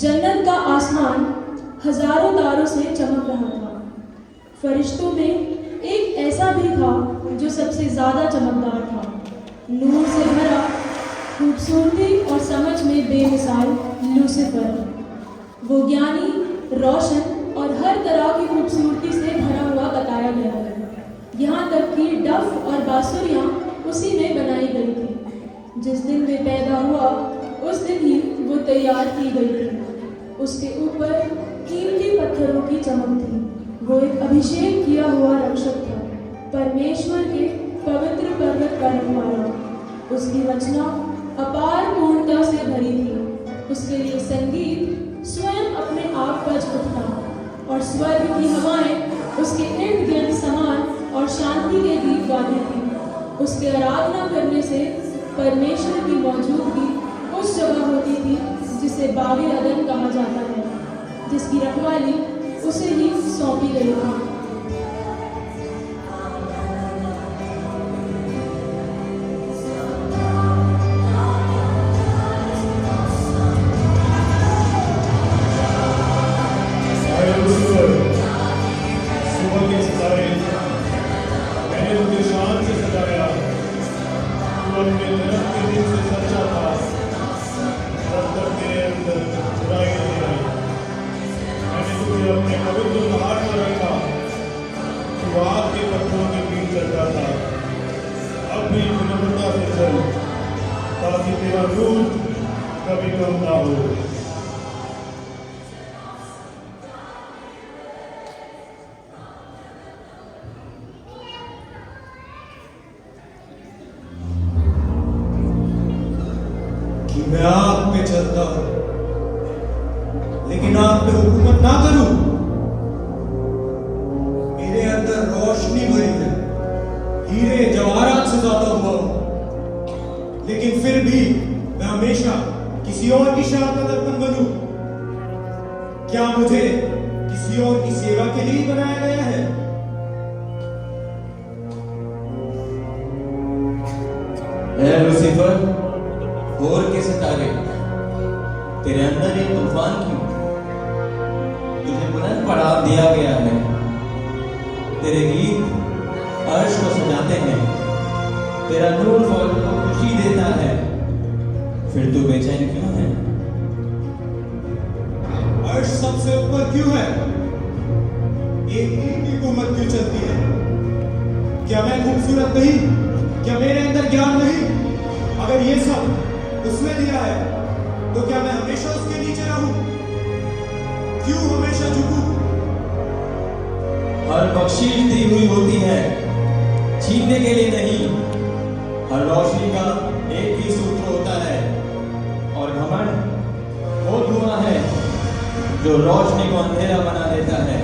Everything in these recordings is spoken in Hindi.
जन्नत का आसमान हजारों तारों से चमक रहा था। फरिश्तों में एक ऐसा भी था जो सबसे ज्यादा चमकदार था, नूर से भरा, खूबसूरती और समझ में बेमिसाल लूसीफर। वो ज्ञानी, रोशन और हर तरह की खूबसूरती से भरा हुआ बताया गया है। यहाँ तक कि डफ और बांसुरियाँ उसी में बनाई गई थी। जिस दिन वे पैदा हुआ उस दिन ही वो तैयार की गई थी। उसके ऊपर कीमती पत्थरों की चमक थी। वो एक अभिषेक किया हुआ रक्षक था, परमेश्वर के पवित्र पर्वत का रखवाला। उसकी रचना अपार पूर्णता से भरी थी। उसके लिए संगीत स्वयं अपने आप बज उठता और स्वर्ग की हवाएं उसके इर्द गिर्द समान और शांति के गीत गाती थी। उसकी आराधना करने से परमेश्वर की मौजूदगी उस जगह होती थी जिसे बागे अदन कहा जाता है, जिसकी रखवाली उसे ही सौंपी गई थी। ताकि तेरा नूर कभी कम ना हो। कि मैं आग पे चलता हूं लेकिन आग पे हुकूमत ना करूं। मेरे अंदर रोशनी भरी है, हीरे जवाहरात से ज्यादा हुआ हूं, लेकिन फिर भी मैं हमेशा किसी और की शान का दर्पण बनूं। क्या मुझे किसी और की सेवा के लिए बनाया गया है? लूसीफर, भोर के सितारे, तेरे अंदर एक तूफान क्यों? तुझे बुलंद पड़ाव दिया गया है। तेरे गीत अर्श को सजाते हैं, तेरा नूर फौज को खुशी देता है। फिर तू बेचैन क्यों है? अर्श सबसे ऊपर क्यों है? एक की हुकूमत क्यों चलती है? क्या मैं खूबसूरत नहीं? क्या मेरे अंदर ज्ञान नहीं? अगर ये सब उसने दिया है तो क्या मैं हमेशा उसके नीचे रहूं? क्यों हमेशा झुकूं? हर बख्शीश दी हुई होती है, छीनने के लिए नहीं। हर रोशनी का एक ही सूत्र होता है, और घमंड वो धुआं है जो रोशनी को अंधेरा बना देता है।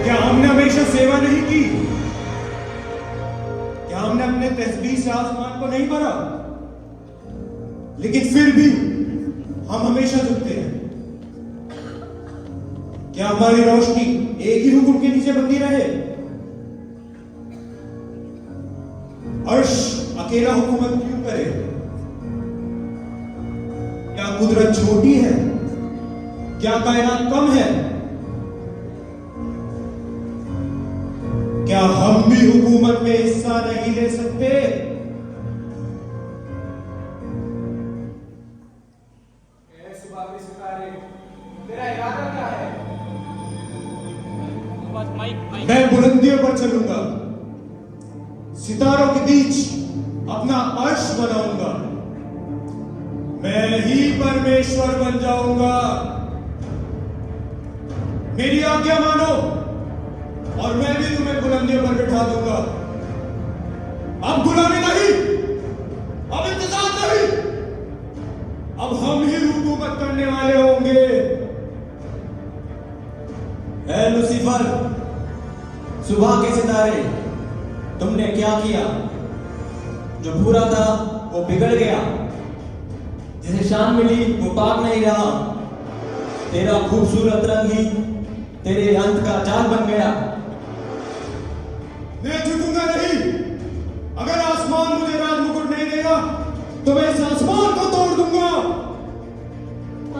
क्या हमने हमेशा सेवा नहीं की? क्या हमने अपने तस्बीह से आसमान को नहीं भरा? लेकिन फिर भी हम हमेशा झुकते हैं। क्या हमारी रोशनी एक ही हुक्म के नीचे बंधी रहे? अर्श अकेला हुकूमत क्यों करे? क्या कुदरत छोटी है? क्या कायनात कम है? क्या हम भी हुकूमत में हिस्सा नहीं ले सकते? तेरा इरादा क्या है? मैं बुलंदियों पर चलूंगा, सितारों के बीच अपना अर्श बनाऊंगा, मैं ही परमेश्वर बन जाऊंगा। मेरी आज्ञा मानो और मैं भी तुम्हें बुलंदियों पर बिठा दूंगा। अब गुलामी नहीं, अब इंतजार नहीं, अब हम ही हुकूमत करने वाले होंगे। लूसीफर, सुबह के सितारे, तुमने क्या किया? जो बुरा था वो बिगड़ गया, जिसे शान मिली वो पाक नहीं रहा। तेरा खूबसूरत रंग ही तेरे अंत का जाल बन गया। मैं झुकूंगा नहीं। अगर आसमान मुझे राजमुकुट नहीं देगा तो मैं इस आसमान को तोड़ दूंगा।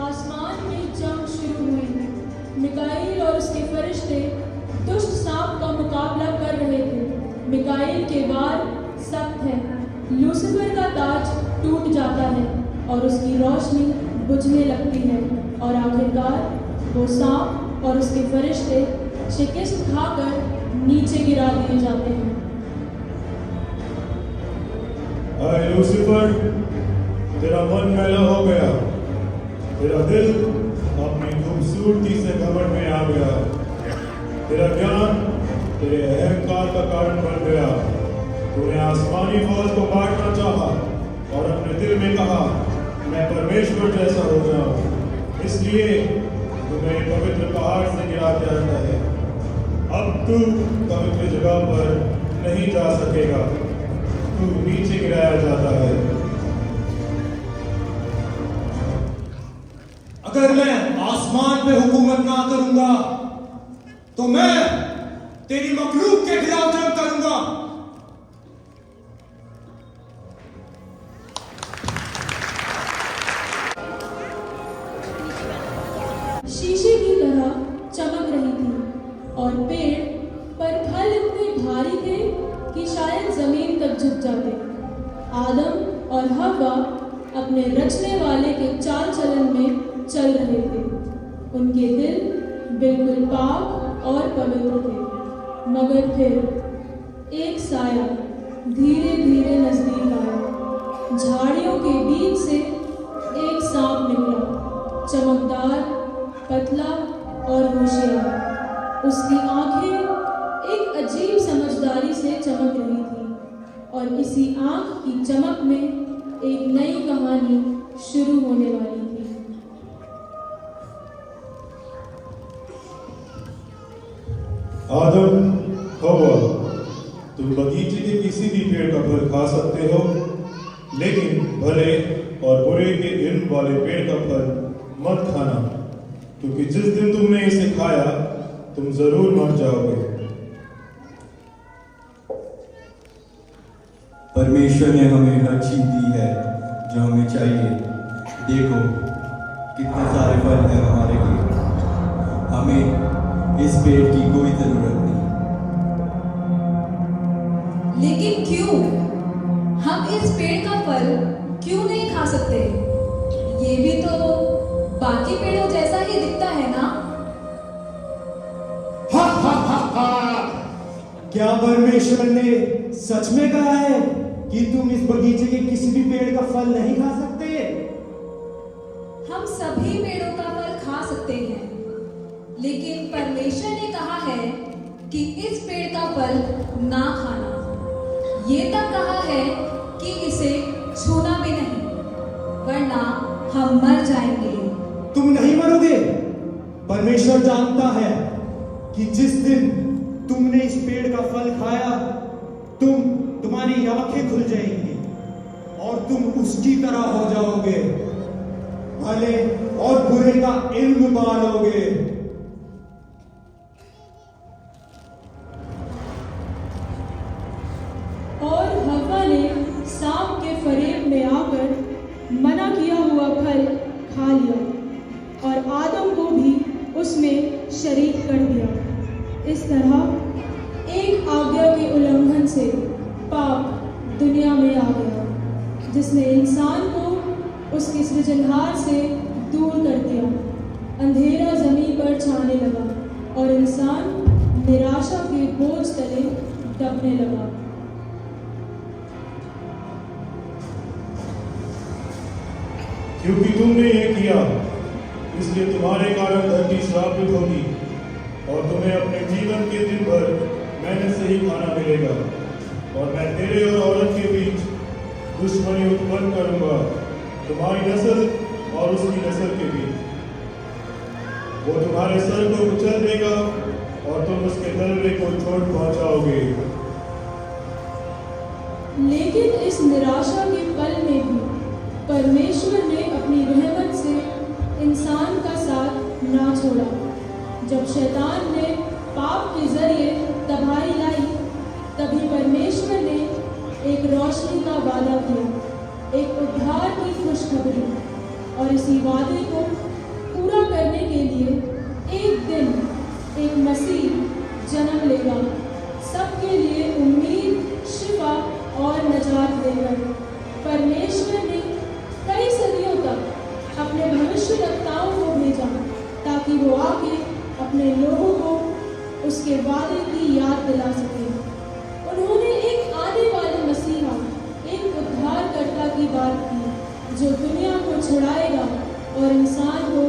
आसमान में जंग शुरू हुई। मिकाईल और उसके फरिश्ते दुष्ट सांप का मुकाबला कर रहे थे। मिकाईल के वार सख्त है, लूसीफर का ताज टूट जाता है और उसकी रोशनी बुझने लगती है और आखिरकार वो सांप और उसके फरिश्ते शिकस्त खाकर नीचे गिरा दिए जाते हैं। हाय लूसीफर, तेरा मन मैला हो गया, तेरा दिल अपनी खूबसूरती से घमंड में आ गया, तेरा ज्ञान तेरे अहंकार का कारण बन गया। तूने आसमानी फौज को बांटना चाहा और अपने दिल में कहा मैं परमेश्वर जैसा हो जाऊं, इसलिए तुम्हें पवित्र पहाड़ से गिरा दिया जाता है। अब तू पवित्र जगह पर नहीं जा सकेगा, तू नीचे गिराया जाता है। अगर मैं आसमान पे हुकूमत ना करूंगा तो मैं तेरी मखलूक के खिलाफ जंग करूंगा। शीशे की तरह चमक रही थी और पेड़ पर फल इतने भारी थे कि शायद जमीन तक झुक जाते। आदम और हव्वा अपने रचने वाले के चाल चलन में चल रहे थे। उनके दिल बिल्कुल पाक और पवित्र थे, मगर फिर एक साया धीरे धीरे नजदीक आया। झाड़ियों के बीच से एक सांप निकला, चमकदार, पतला और होशियार। उसकी आंखें एक अजीब समझदारी से चमक रही थी और इसी आंख की चमक में एक नई कहानी शुरू होने वाली थी। आदम, हव्वा, तुम बगीचे के किसी भी पेड़ का फल खा सकते हो, लेकिन भले और बुरे के इल्म वाले पेड़ का फल मत खाना, क्योंकि जिस दिन तुमने इसे खाया तुम जरूर मर जाओगे। परमेश्वर ने हमें हर चीज दी है जो हमें चाहिए। देखो कितने सारे फल हैं हमारे लिए, हमें इस पेड़ की कोई जरूरत नहीं। लेकिन क्यों? हम इस पेड़ का फल क्यों नहीं खा सकते? ये भी तो बाकी पेड़ों जैसा ही दिखता है ना? हा हा हा हा! क्या परमेश्वर ने सच में कहा है कि तुम इस बगीचे के किसी भी पेड़ का फल नहीं खा सकते? हम सभी पेड़ों का फल खा सकते हैं, लेकिन परमेश्वर ने कहा है कि इस पेड़ का फल ना खाना। ये तक कहा है कि इसे छूना भी नहीं, वरना हम मर जाएंगे। तुम नहीं मरोगे। परमेश्वर जानता है कि जिस दिन तुमने इस पेड़ का फल खाया तुम्हारी आंखें खुल जाएंगी और तुम उसकी तरह हो जाओगे, भले और बुरे का इल्म पालोगे। और हव्वा ने सांप के फरेब में आकर मना किया हुआ फल खा लिया और आदम को भी उसमें शरीक कर दिया। इस तरह एक आज्ञा के उल्लंघन से पाप दुनिया में आ गया, जिसने इंसान को उसके सृजनहार से दूर कर दिया। अंधेरा जमीन पर छाने लगा और इंसान निराशा के बोझ तले दबने लगा। क्योंकि तुमने ये किया, इसलिए तुम्हारे कारण धरती श्रापित होगी और तुम्हें अपने जीवन के दिन भर मेहनत से ही खाना मिलेगा। और मैं तेरे और औरत के बीच दुश्मनी उत्पन्न करूंगा, तुम्हारी नस्ल और उसकी नस्ल के बीच। वो तुम्हारे सर को कुचल देगा और तुम उसके तलवे को चोट पहुंचाओगे। लेकिन इस निराशा के पल में भी परमेश्वर ने अपनी रहमत से इंसान का साथ ना छोड़ा। जब शैतान ने पाप के जरिए तबाही लाई, तभी परमेश्वर ने एक रोशनी का वादा किया, एक उद्धार की खुशखबरी, और इसी वादे को पूरा करने के लिए एक दिन एक मसीह जन्म लेगा, सबके लिए उम्मीद, शिफा और नजात देकर। परमेश्वर ने कई सदियों तक अपने भविष्यवक्ताओं को भेजा ताकि वो आके अपने लोगों को उसके वादे की याद दिला सके। उन्होंने एक आने वाले मसीहा, एक उद्धारकर्ता की बात की जो दुनिया को छुड़ाएगा और इंसान को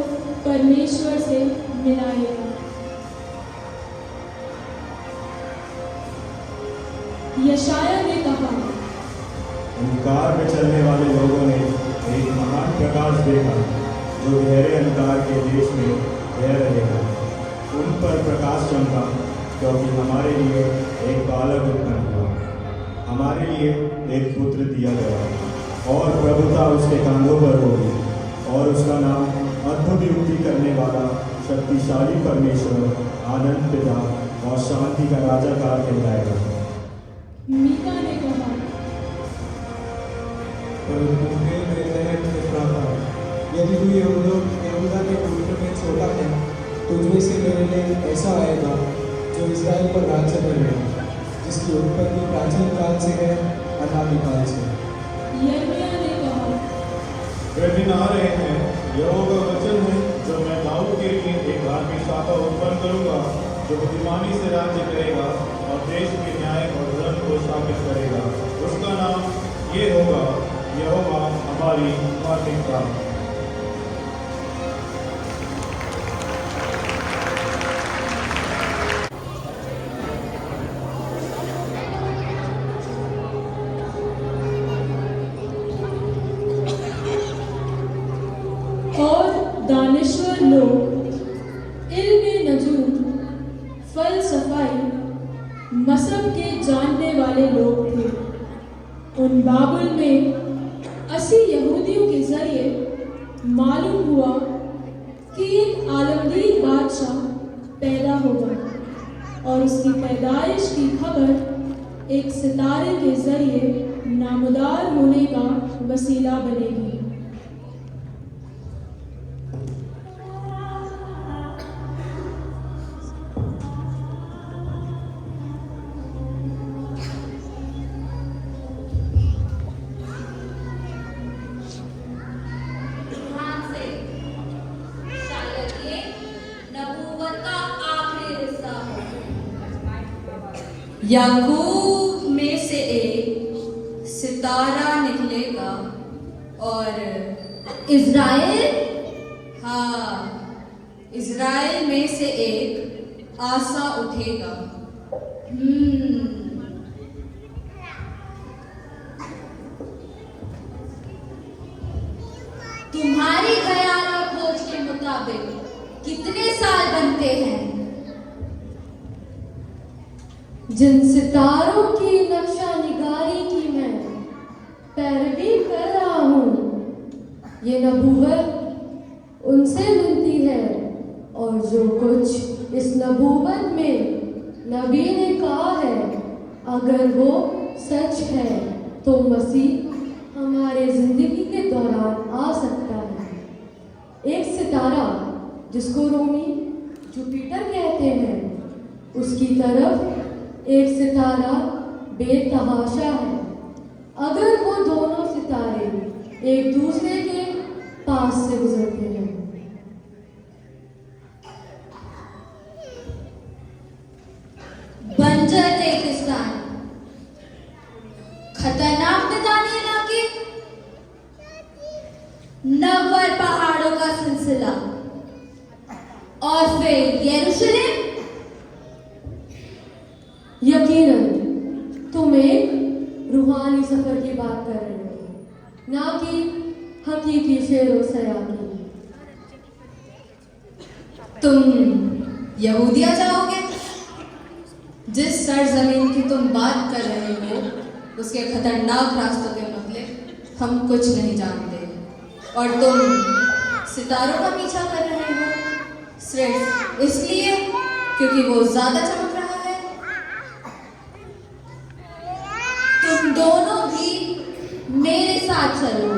परमेश्वर से मिलाएगा। यशाया ने कहा, अंधकार में चलने वाले लोगों ने एक महान प्रकाश देखा, जो गहरे अंधकार के देश में रह रहेगा। उन पर प्रकाश चमका, क्योंकि हमारे लिए एक बालक उत्पन्न हुआ, हमारे लिए एक पुत्र दिया गया, और प्रभुता उसके कांधों पर होगी, और उसका नाम अद्भुत युक्ति करने वाला, शक्तिशाली परमेश्वर, आनंद पिता और शांति का राजा कहा कहलाएगा। मीका ने कहा, यदि तू यहूदा के गोत्र में छोटा है, तुझमें से मेरे लिए ऐसा आएगा जो इस्राएल पर राज्य करेगा, जिसकी उत्पत्ति प्राचीन काल से है, अनादिकाल से। यिर्मयाह ने कहा, वे दिन आ रहे हैं, यहोवा का वचन है, जो मैं दाऊद के लिए एक धार्मिक शाखा उत्पन्न करूंगा, जो बुद्धिमानी से राज्य करेगा और देश के न्याय और धर्म को स्थापित करेगा। उसका नाम ये होगा, यहोवा हमारी प्रार्थना। और दानिश्वर लोग, इल्म नजूम, फलसफाई, मसहब के जानने वाले लोग थे। उन बाबुल में 80 यहूदियों के जरिए मालूम हुआ कि एक आलमगीर बादशाह पैदा होगा और उसकी पैदाइश की खबर एक सितारे के जरिए नामदार होने का वसीला बनेगी। ध्यान से, शायद ये नबूवत का आखिरी हिस्सा हो। याकूब में से एक सितारा निकलेगा और इज़राइल, हाँ, इज़राइल में से एक आसा उठेगा। तुम्हारी ख्याल और खोज के मुताबिक कितने साल बनते हैं? जिन सितारों की नक्शा निगारी की मैं पैरवी कर रहा हूँ, ये नबूवत उनसे मिलती है, और जो कुछ इस नबूवत में नबी ने कहा है, अगर वो सच है तो मसीह हमारे जिंदगी के दौरान आ सकता है। एक सितारा जिसको रोमी जुपिटर कहते हैं, उसकी तरफ एक सितारा बेतहाशा है। अगर वो दोनों सितारे एक दूसरे के पास से गुजरते हैं, बंजर रेगिस्तान, खतरनाक मैदानी इलाके, नव्वर पहाड़ों का सिलसिला, और फिर यरूशलेम। यकीनन तुम एक रूहानी सफर की बात कर रहे हो, ना कि हकीकी शेर व सया की। तुम यहूदिया जाओगे? जिस सरजमीन की तुम बात कर रहे हो उसके खतरनाक रास्तों के मतलब हम कुछ नहीं जानते, और तुम सितारों का पीछा कर रहे हो सिर्फ इसलिए क्योंकि वो ज्यादा चमक रहा है। तुम दोनों भी मेरे साथ चलो।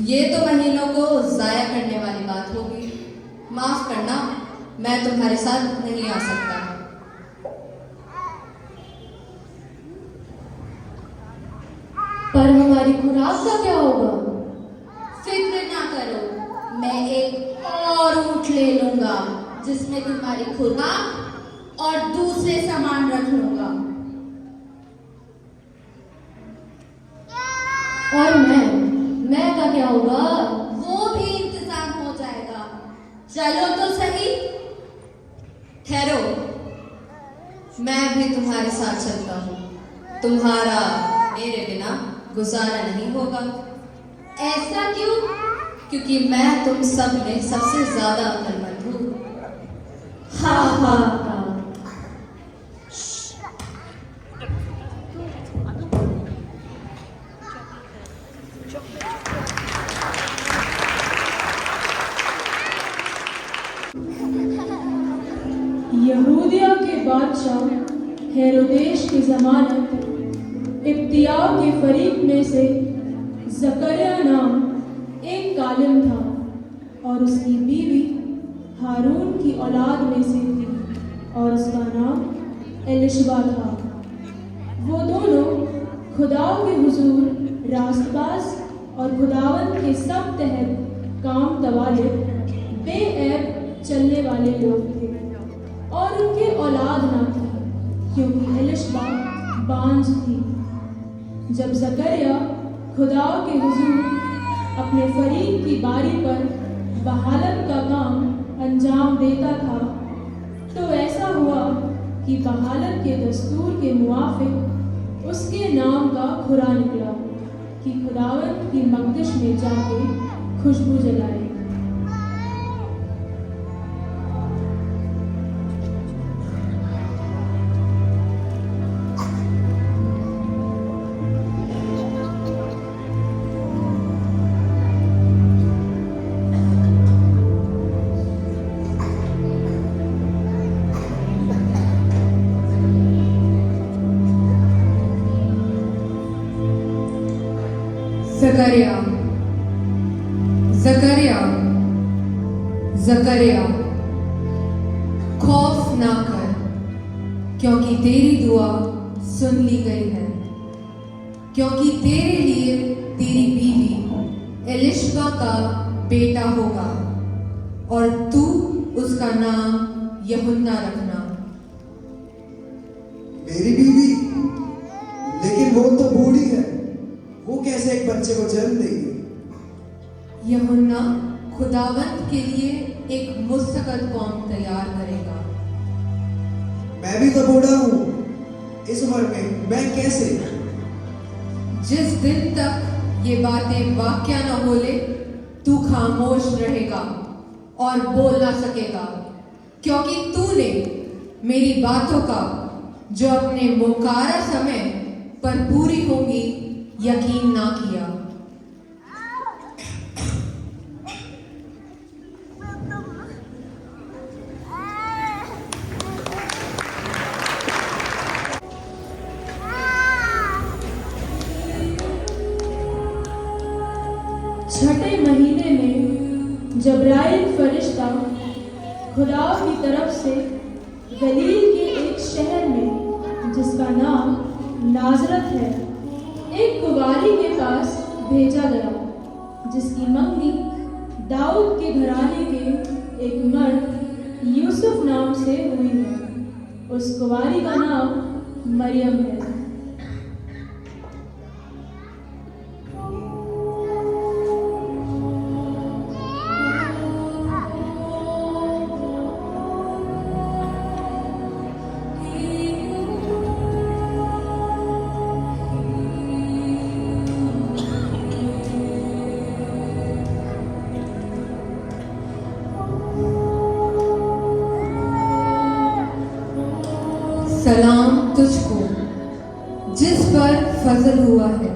ये तो महीनों को जाया करने वाली बात होगी। माफ करना, मैं तुम्हारे साथ नहीं आ सकता। पर हमारी खुराक का क्या होगा? फिक्र ना करो, मैं एक और ऊँट ले लूंगा जिसमें तुम्हारी खुराक और दूसरे सामान रख लूंगा। और मैं का क्या होगा? वो भी इंतजाम हो जाएगा। चलो तो सही। ठहरो, मैं भी तुम्हारे साथ चलता हूँ। तुम्हारा मेरे बिना गुजारा नहीं होगा। ऐसा क्यों? क्योंकि मैं तुम सब में सबसे ज्यादा अक्लमंद हूँ। हा हा हा। यहूदिया के बादशाह हेरोदेश की जमानत इब्तिया के फरीक में से जकरिया नाम एक कालिम था और उसकी बीवी हारून की औलाद में से थी और उसका नाम एलिशबा था। वो दोनों खुदा के हुजूर रास्तबाज और खुदावंद के सब तहत काम तवाले बेऐब चलने वाले लोग थे और उनके औलाद ना थी क्योंकि एलिशबा बांझ थी। जब जकरिया खुदा के हुजूर अपने फरीक की बारी पर बहालत का काम अंजाम देता था तो ऐसा हुआ कि बहालत के दस्तूर के मुआफिक उसके नाम का खुरा निकला कि खुदावंद की मकदश में जाके खुशबू जलाए। जकरिया, जकरिया, जकरिया, खौफ ना कर क्योंकि तेरी दुआ सुन ली गई है, क्योंकि तेरे लिए तेरी बीवी एलिशबा का बेटा होगा और तू उसका नाम यूहन्ना रखना। मेरी बीवी? लेकिन वो तो बूढ़ी है, वो कैसे एक बच्चे को जन्म देगी? यूहन्ना खुदावंत के लिए एक मुस्तकल कौम तैयार करेगा। मैं भी तो बूढ़ा हूँ, इस उम्र में मैं कैसे? जिस दिन तक ये बातें वाक्या न बोले तू खामोश रहेगा और बोल ना सकेगा, क्योंकि तूने मेरी बातों का जो अपने मुकारा समय पर पूरी होंगी यकीन ना किया। छठे महीने में जब्राइल फरिश्ता खुदा की तरफ से गलील के एक शहर में जिसका नाम नाजरत है एक कुंवारी के पास भेजा गया जिसकी मंगनी दाऊद के घराने के एक मर्द यूसुफ नाम से हुई है। उस कुंवारी का नाम मरियम है। सलाम तुझको जिस पर फजल हुआ है,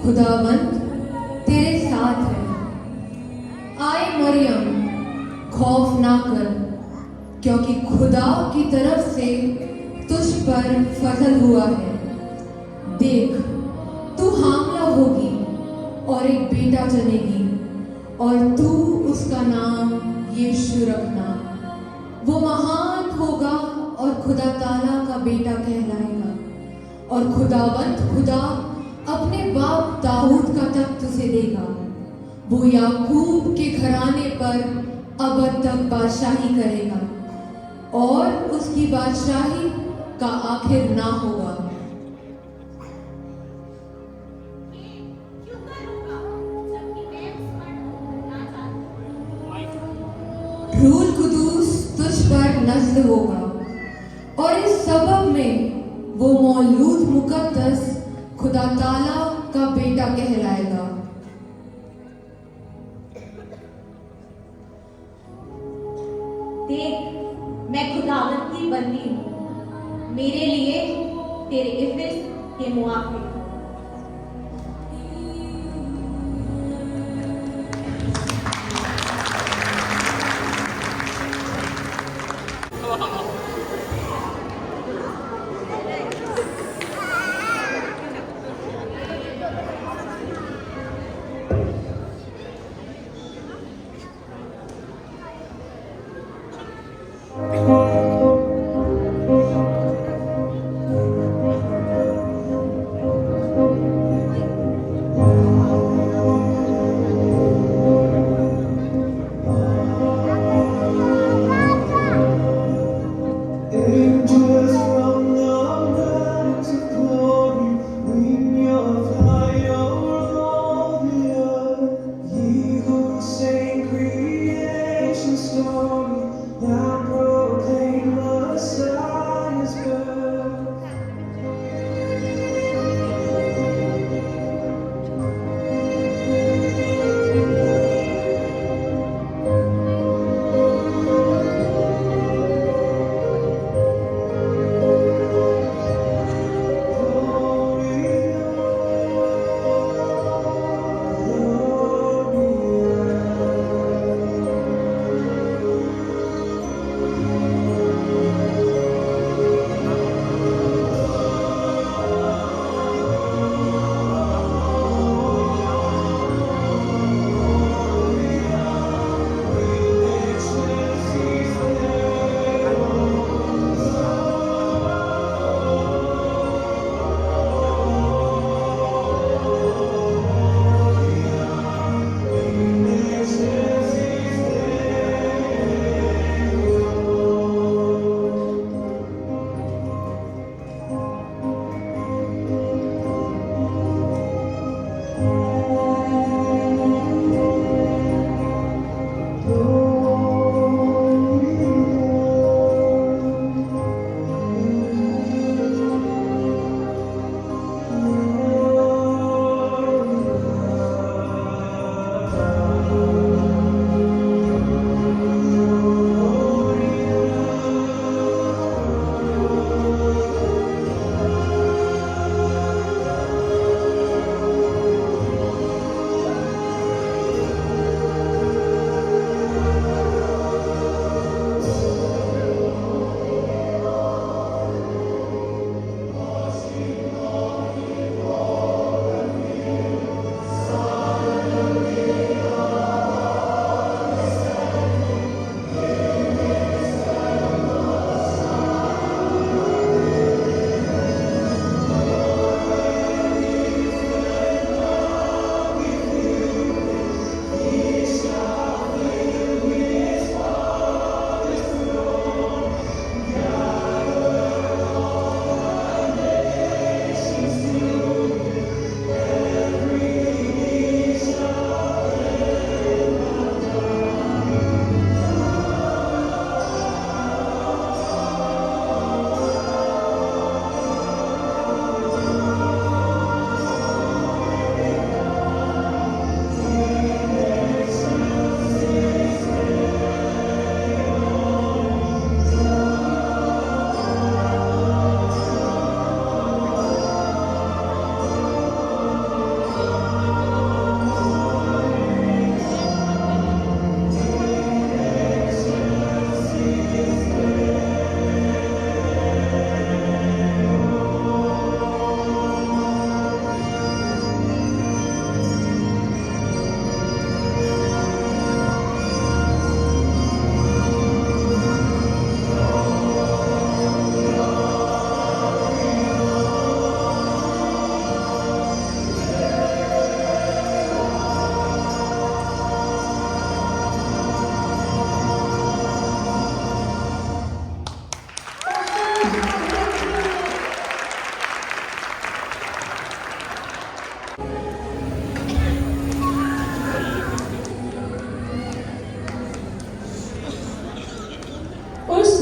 खुदावंद तेरे साथ है। आए मरियम खौफ ना कर, क्योंकि खुदा की तरफ से तुझ पर फजल हुआ है। देख, तू हामला होगी और एक बेटा जनेगी, और तू उसका नाम यीशु रखना। वो महान होगा और खुदा ताला का बेटा कहलाएगा, और खुदावंद खुदा अपने बाप दाऊद का तख्त उसे देगा। वो याकूब के घराने पर अबद तक बादशाही करेगा, और उसकी बादशाही का आखिर ना होगा। रूल कुदूस तुझ पर नज़्ल होगा, और इस सबब में वो मौलूद मुकद्दस खुदा ताला का बेटा कहलाएगा। देख, मैं खुदावंद की बंदी हूँ, मेरे लिए तेरे इफ़्स के मुआफिक।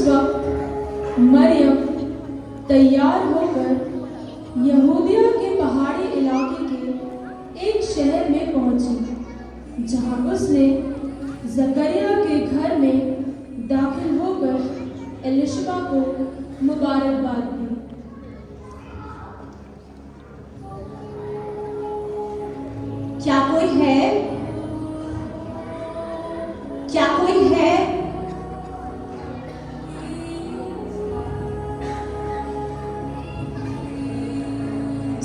वक्त मरियम तैयार होकर यहूदिया के पहाड़ी इलाके के एक शहर में पहुंची, जहां उसने जकरिया के घर में दाखिल होकर एलिशबा को मुबारकबाद दी। क्या कोई है? क्या कोई है?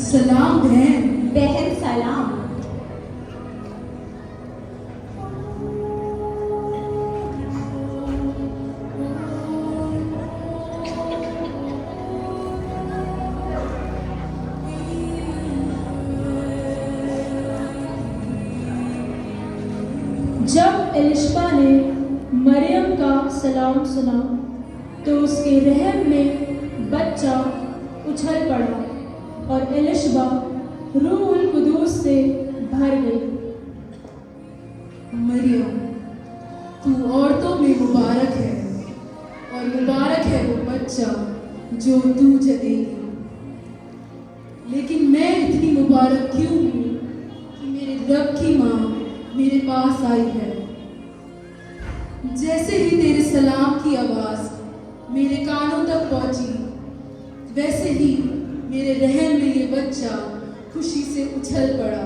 सलाम बहन। बहन सलाम। जब एलिशबा ने मरियम का सलाम सुना तो उसके रहम में बच्चा उछल पड़ा और एलिशबा रूहुल कुदूस से भर गई। मरियम, तू औरतों में मुबारक है और मुबारक है वो बच्चा जो तू जनेगी। लेकिन मैं इतनी मुबारक क्यों हूँ कि मेरे रब की माँ मेरे पास आई है। जैसे ही तेरे सलाम की आवाज मेरे कानों तक पहुंची, वैसे ही मेरे रहम में ये बच्चा खुशी से उछल पड़ा।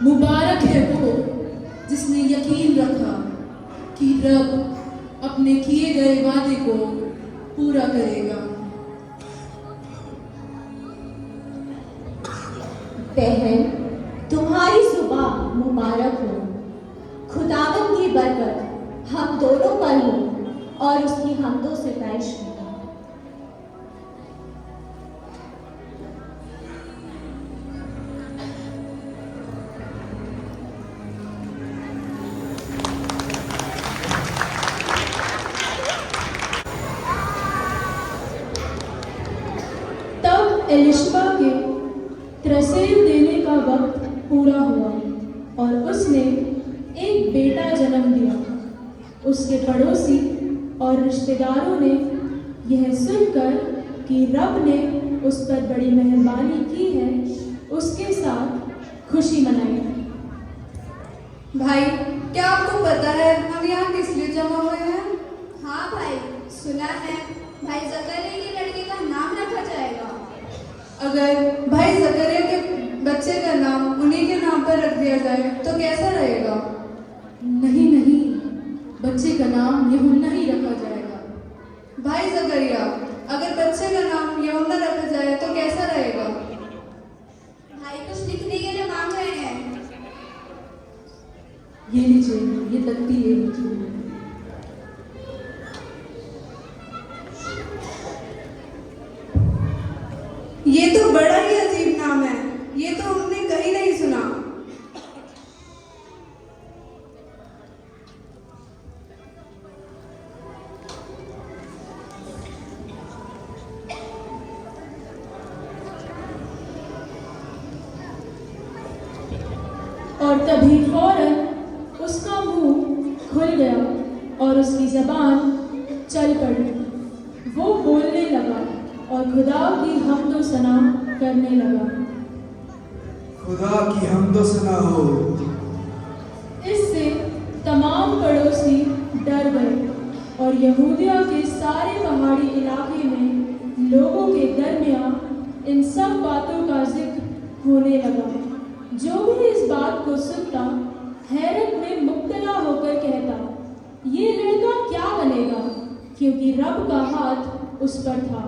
मुबारक है वो जिसने यकीन रखा कि रब अपने किए गए वादे को पूरा करेगा। बहन, तुम्हारी सुबह मुबारक हो। खुदावंद की बरकत हम दोनों पर हो और उसकी हमदो सिफारिश हो। तब एलिशबा के त्रसेल देने का वक्त पूरा हुआ और उसने एक बेटा जन्म दिया। उसके पड़ोसी और रिश्तेदारों ने यह सुनकर कि रब ने उस पर बड़ी मेहरबानी की है, उसके साथ खुशी मनाई। भाई, क्या आपको पता है हम यहाँ किस लिए जमा हुए हैं? हाँ भाई, सुना है भाई जकरिया के लड़के का नाम रखा जाएगा। अगर भाई जकरिया के बच्चे का नाम उन्हीं के नाम पर रख दिया जाए तो कैसा रहेगा? नहीं नहीं, बच्चे का नाम यूहन्ना ही रखा जाएगा। भाई जकरिया, अगर बच्चे का नाम यूहन्ना रखा जाए तो कैसा रहेगा? भाई कुछ लिखने के लिए मांग रहे हैं। ये लीजिए, ये तख्ती ले लीजिए। ये तो बड़ा ही अजीब नाम है, ये तो हमने कहीं नहीं सुना। और तभी फौरन उसका मुंह खुल गया और उसकी जबान चल पड़ी। वो बोलने लगा और खुदा की हम्दो सना करने लगा। खुदा की हम्दो सना हो। इससे तमाम पड़ोसी डर गए और यहूदिया के सारे पहाड़ी इलाके में लोगों के दरमियान इन सब बातों का जिक्र होने लगा। जो भी इस बात को सुनता हैरत में मुब्तला होकर कहता, ये लड़का क्या बनेगा, क्योंकि रब का हाथ उस पर था।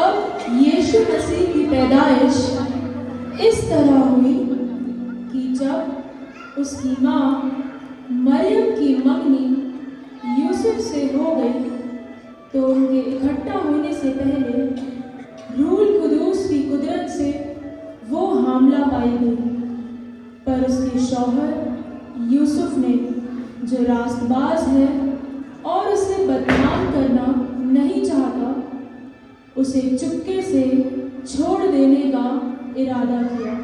अब यीशु मसीह की पैदाइश इस तरह हुई कि जब उसकी माँ मरियम की मंगनी यूसुफ से हो गई तो उनके इकट्ठा होने से पहले रूहुल कुदूस की कुदरत से वो हामला पाई गई। पर उसके शौहर यूसुफ ने, जो रास्तबाज है और उसे बदनाम करना नहीं चाहता, उसे चुपके से छोड़ देने का इरादा किया।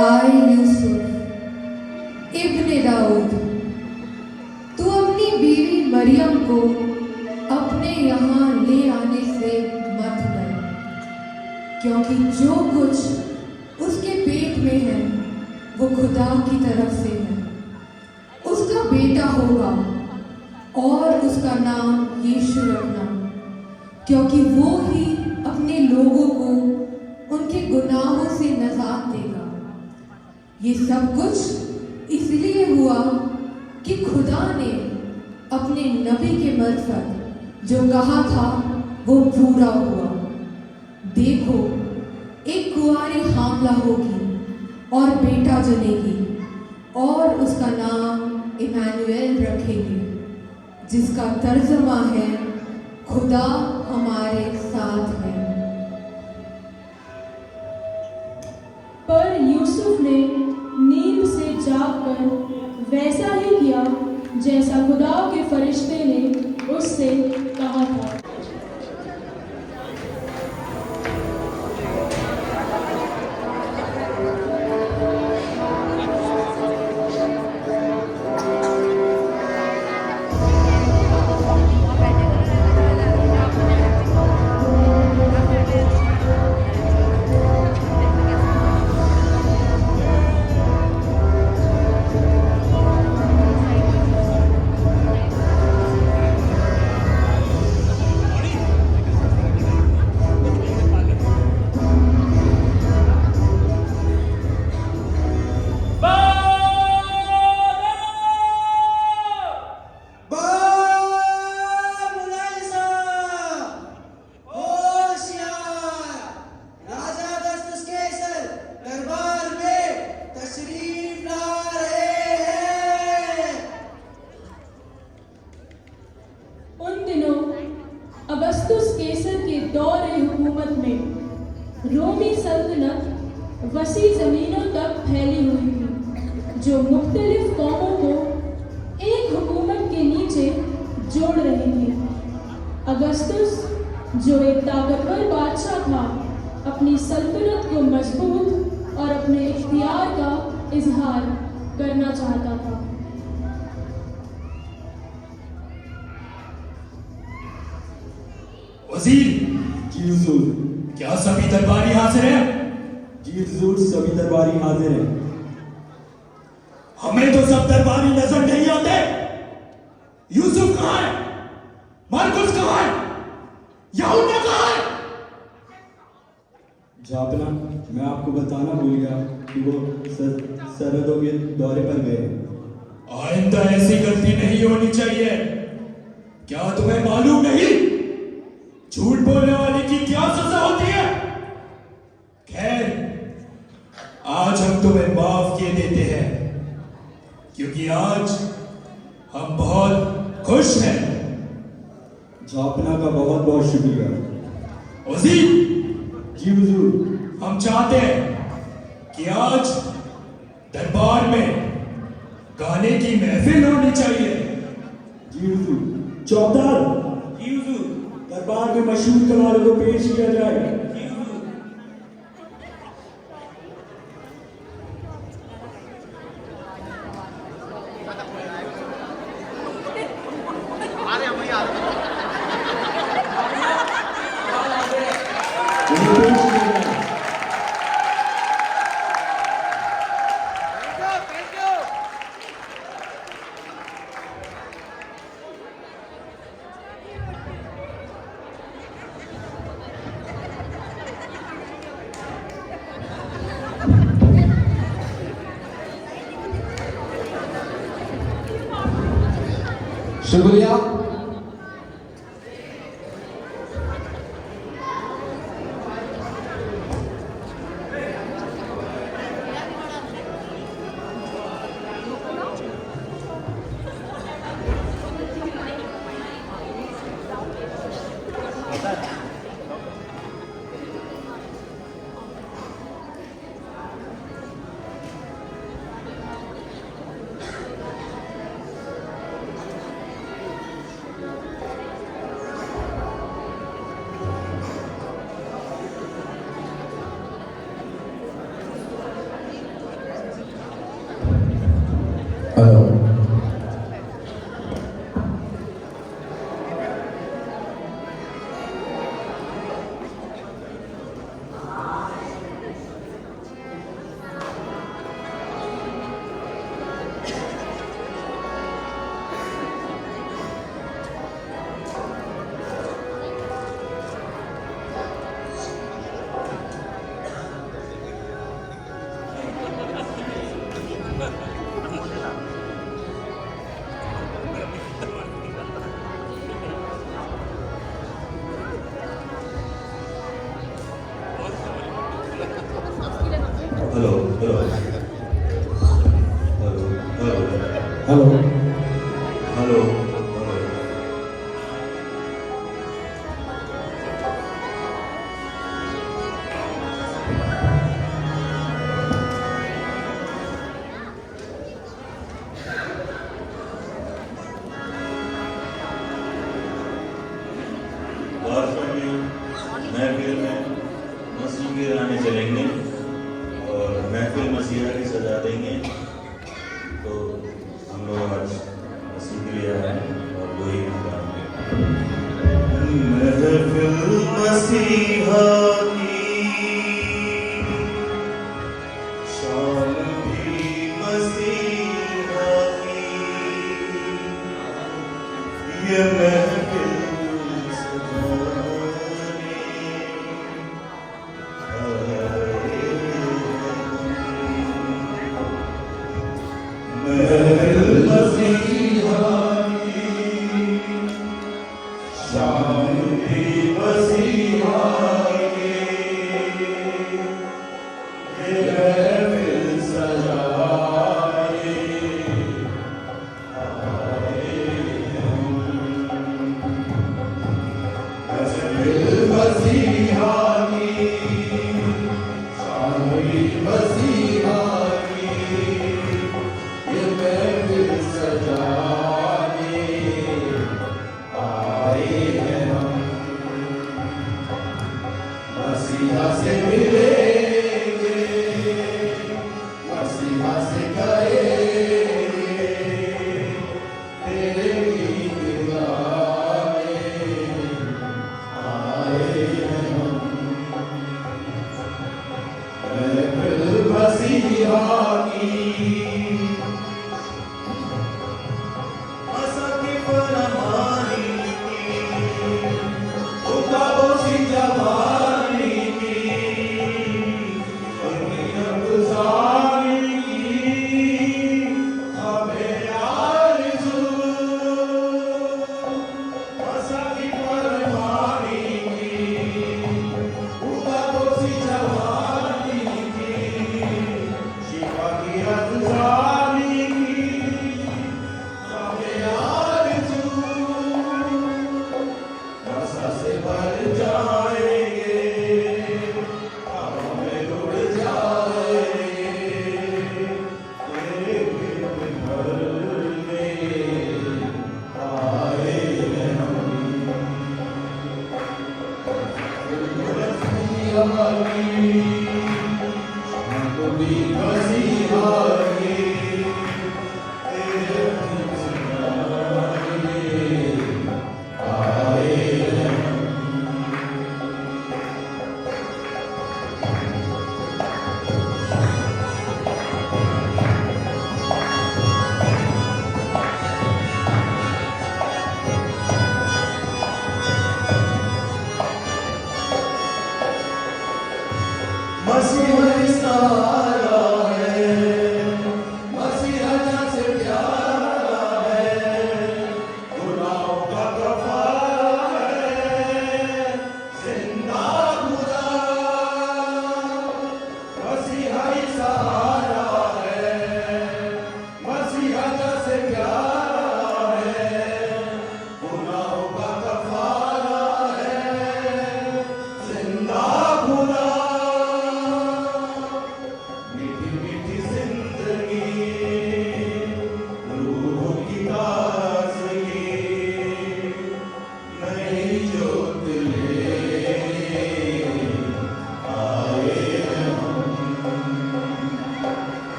आए यूसुफ इब्ने दाऊद, तू अपनी बीवी मरियम को अपने यहाँ ले आने से मत डर, क्योंकि जो कुछ उसके पेट में है वो खुदा की तरफ से है। उसका बेटा होगा और उसका नाम यीशु रखना, क्योंकि वो ही अपने लोगों को उनके गुनाहों से नजात देगा। ये सब कुछ इसलिए हुआ कि खुदा ने अपने नबी के मार्फत जो कहा था वो पूरा हुआ। देखो, एक कुंवारी हामला होगी और बेटा जनेगी और उसका नाम इमानुएल रखेगी, जिसका तर्जुमा है खुदा हमारे साथ है। पर यूसुफ ने नींद से जागकर वैसा ही किया जैसा खुदा के फरिश्ते ने उससे कहा था। अगस्तुस केसर के दौरे हुकूमत में रोमी सल्तनत वसी ज़मीनों तक फैली हुई थी, जो मुख्तलिफ कौमों को एक हुकूमत के नीचे जोड़ रही थी। अगस्तुस, जो एक ताकतवर बादशाह था, अपनी सल्तनत को मजबूत और अपने इख्तियार का इजहार करना चाहता था। वजीर जी हुजूर। क्या सभी दरबारी हाजिर हैं? जी हुजूर, सभी दरबारी हाजिर हैं। हमें तो सब दरबारी नजर नहीं आते। यूसुफ कहाँ है? मार्कुस कहाँ है? यहूदा कहाँ है? जापना, मैं आपको बताना भूल गया कि वो सरहदों के दौरे पर गए। आइंदा ऐसी गलती नहीं होनी चाहिए। क्या तुम्हें मालूम नहीं झूठ बोलने वाले की क्या सजा होती है? खैर, आज हम तुम्हें माफ किए देते हैं, क्योंकि आज हम बहुत खुश हैं। जापना का बहुत बहुत शुक्रिया। वजीर जी हुजूर। हम चाहते हैं कि आज दरबार में गाने की महफिल होनी चाहिए। जी हुजूर। चौकीदार दरबार में मशहूर कमालों को पेश किया जाए। शुक्रिया। Hello. Hello hello hello. Hello. महफिल में मसीह के गाने चलेंगे और महफिल मसीहा की सजा देंगे। तो हम लोग आज मसीह के लिए आए और वही गाएंगे। महफिल मसीहा की, शाम भी मसीहा की, ये महफिल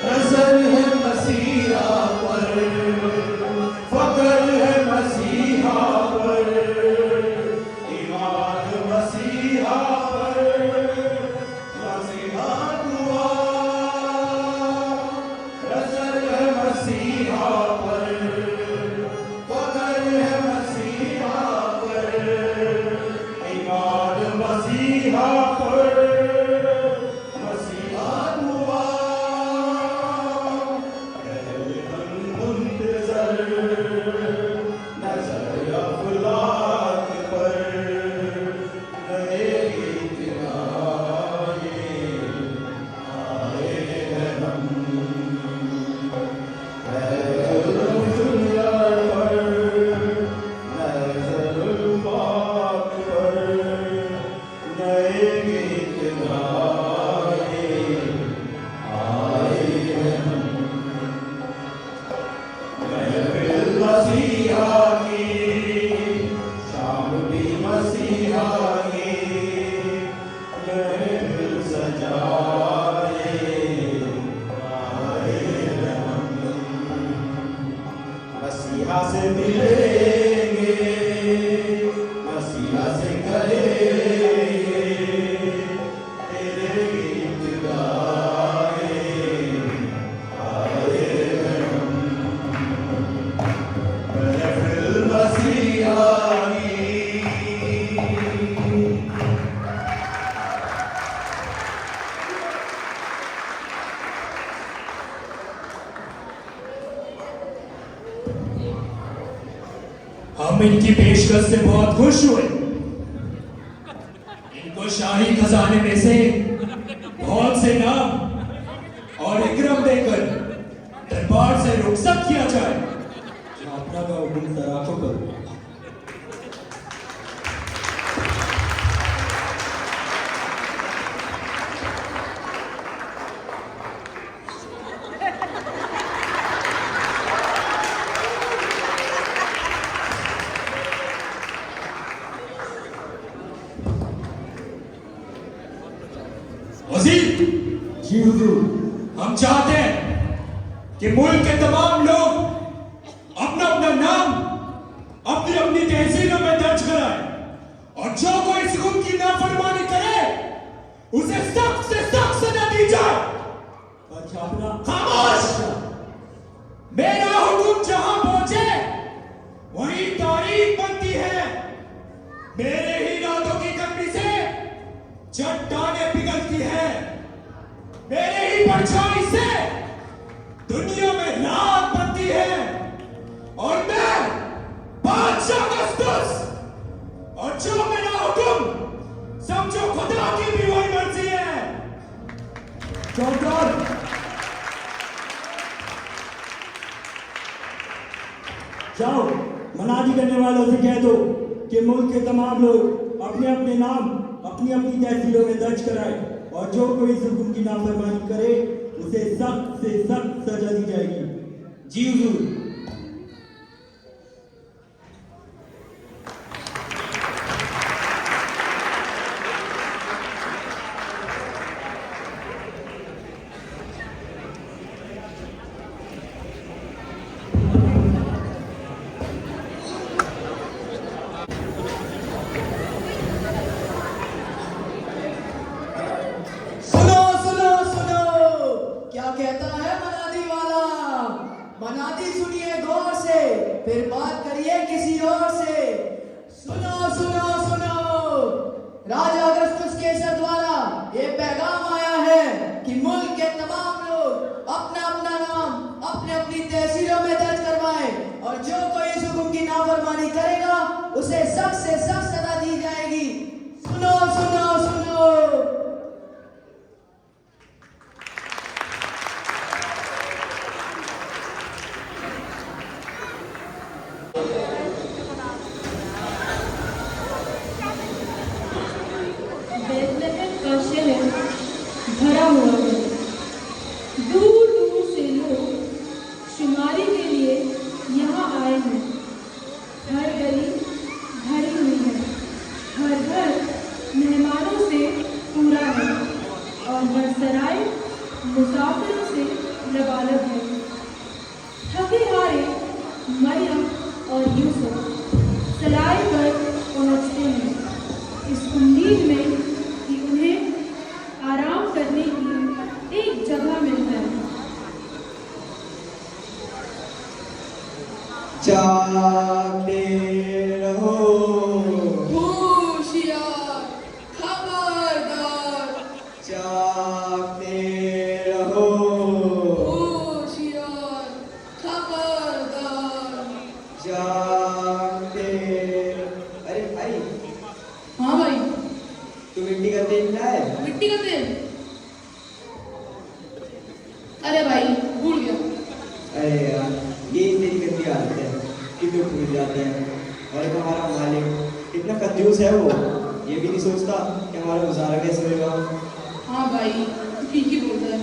नजर है मसीहा पर, फकर है मसीहा पर, ईमान मसीहा पर, मसीहा दुआ। नजर है मसीहा पर, फकर है मसीहा पर, ईमान मसीहा पर, मसीहा दुआ। नजर अफलाक पर नए गीत गाए आए हैं हम। दुनिया पर नजर पाक पर नए गीत गाए आए हैं हम। मसीहा की शाम भी मसीहा की महफिल सजाए आए हैं हम। मसीहा से मिलेंगे, मसीहा से करेंगे तेरे गीत गाए आए हैं हम। मसीहा की हम इनकी पेशकश से बहुत खुश हुए। इनको शाही खजाने में से बहुत से नाम और इकराम देकर दरबार से रुखसत किया जाए। छात्रा का हुक्म सराखों पर। वजीर जी हुजूर। हम चाहते हैं कि मुल्क के तमाम लोग अपना अपना नाम अपनी अपनी तहसीलों में दर्ज कराएं और जो कोई इस हुक्म की नाफरमानी करे उसे सख्त से सख्त सजा दी जाए। खामोश! मेरा हुक्म जहां पहुंचे वहीं तारीख बनती है। मेरे ही रातों की गर्मी से चट्टानें पिघलती है, मेरे ही परछाई से दुनिया में रात बनती है। और मैं बादशाह अगस्तुस, और जो मेरा हुक्म समझो खुदा की भी वही मर्जी है। चौधर जाओ मनादी करने वालों से कह दो कि मुल्क के तमाम लोग अपने अपने नाम अपनी अपनी तहसीलों में दर्ज कराए और जो कोई इस हुक्म की नाफरमानी करे उसे सख्त से सख्त सजा दी जाएगी। जी हुजूर। सुनो सुनो सुनो, क्या कहता है मनादी वाला। मनादी सुनिए गौर से, फिर बात करिए किसी और से। सुनो सुनो सुनो, राजा अगस्तुस केसर द्वारा ये पैगाम आया है कि मुल्क के तमाम लोग अपना अपना नाम अपने अपनी तहसीलों में दर्ज करवाएं और जो कोई इस हुक्म की नाफरमानी करेगा उसे सख्त से सख्त सजा दी जाएगी। सुनो सुनो हुआ है। दूर दूर से लोग शुमारी के लिए यहाँ आए हैं। हर गली भरी हुई है, हर घर मेहमानों से पूरा है और हर सराय मुसाफिरों से लबालब है। थके हारे मरियम और यूसुफ सराय पर पहुँचते हैं, इस उम्मीद में कि उन्हें आराम करने की एक जगह मिल जाए। जागते रहो, होशियार, खबरदार, जागते रहो, होशियार, खबरदार। जागते। अरे भाई, हाँ भाई, तू मिट्टी का तेल लाए? मिट्टी का तेल? अरे भाई, भूल गया। अरे यार, ये तेरी गंदी आदत है कि तू भूल जाते हैं। और एक हमारा मालिक इतना कंजूस है, वो ये भी नहीं सोचता कि हमारा गुजारा कैसे होगा। हाँ भाई, ठीक ही बोलता है।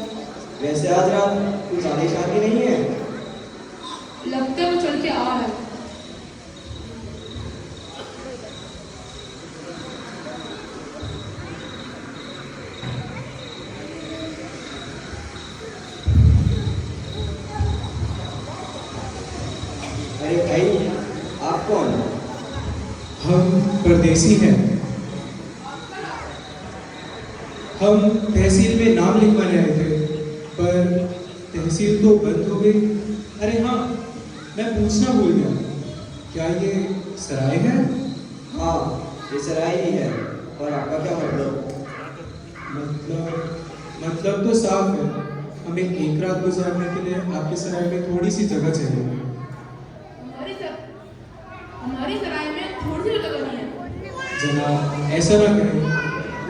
वैसे आज रात तू ज्यादा शादी नहीं है? लगता है वो चल के आ रहा है। अरे भाई, आप कौन? हम परदेसी हैं। हम तहसील में नाम लिखवाने आए थे, पर तहसील तो बंद हो गई। अरे हाँ, मैं पूछना भूल गया, क्या ये सराय है? हाँ, ये सराय ही है। और आपका क्या मतलब? मतलब तो साफ है। हमें एक रात गुजारने के लिए आपके सराय में थोड़ी सी जगह चाहिए। हमारी सराय में थोड़ी सी जगह नहीं है। जनाब, ऐसा ना करें।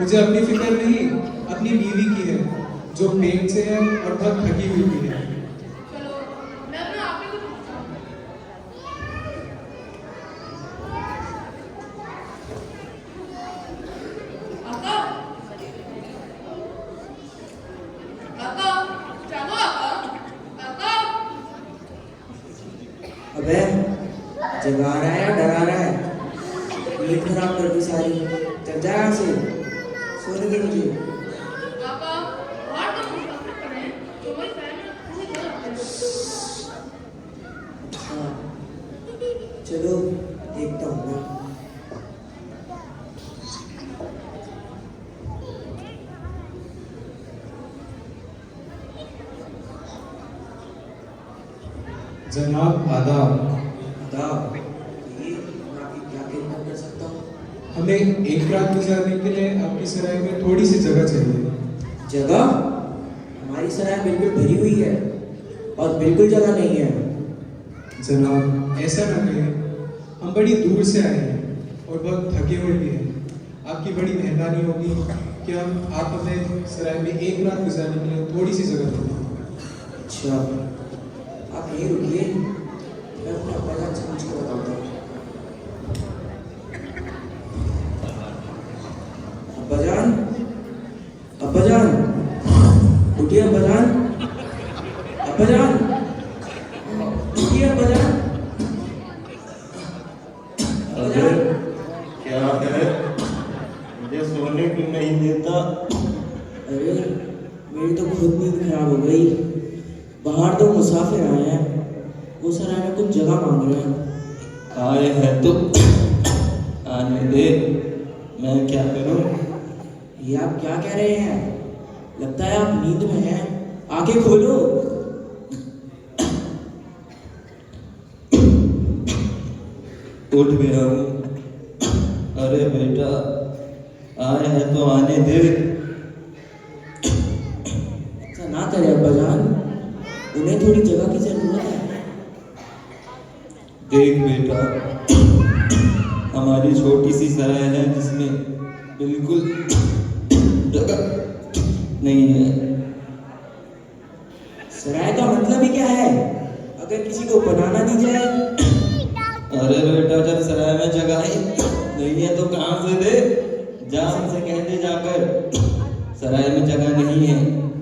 मुझे अपनी फिक्र नहीं, अपनी बीवी की है, जो पेट से है और बहुत थकी हुई भी है। चलो, मैं अपने आप ही को पूछता हूँ। आका, आका, जागो आका, आका। अबे, जगा रहा है या डरा रहा है? नींद खराब कर दी सारी। चल जा यहाँ से, सोने दे मुझे। आका, बाहर तो मुसाफिर पड़े हैं, जो हमारी सराय में पूरी जगह रखते हैं। हाँ, चलो देखता हूँ मैं। जनाब आदाब। आदाब। ये मैं आपकी क्या खिदमत कर सकता हूँ? हमें एक रात गुजारने के लिए आपकी सराय में थोड़ी सी जगह चाहिए। जगह? हमारी सराय बिल्कुल भरी हुई है और बिल्कुल जगह नहीं है। जनाब, ऐसा ना कहें, हम बड़ी दूर से आए हैं और बहुत थके हुए भी हैं। आपकी बड़ी मेहरबानी होगी कि हम आप हमें सराय में एक रात गुजारने के लिए थोड़ी सी जगह दें। अच्छा, आप यहीं रुकिए, मैं अपने अब्बाजान से पूछ कर बताता हूँ। अब्बाजान, अब्बाजान, उठिए अब्बाजान, अब्बाजान, उठिए अब्बाजान। अरे क्या है, मुझे सोने क्यों नहीं देता? अरे मेरी तो खुद नींद खराब हो गई। बाहर तो मुसाफिर आए हैं, वो सराय में कुछ जगह मांग रहे हैं। आए हैं तो आने दे, मैं क्या करूं? ये आप क्या कह रहे हैं? लगता है आप नींद में हैं। आंखें खोलो। उठ गया हूं। अरे बेटा, आए हैं तो आने दे। ऐसा ना करे अब्बाजान, उन्हें थोड़ी जगह की जरूरत है। देख बेटा, हमारी छोटी सी सराय है जिसमें बिल्कुल जगह नहीं है। सराय का मतलब ही क्या है? अगर किसी को बनाना दी जाए? अरे बेटा, जब सराय में जगह ही नहीं है तो कहाँ से दे? जा उनसे कह दे जाकर, सराय में जगह नहीं है।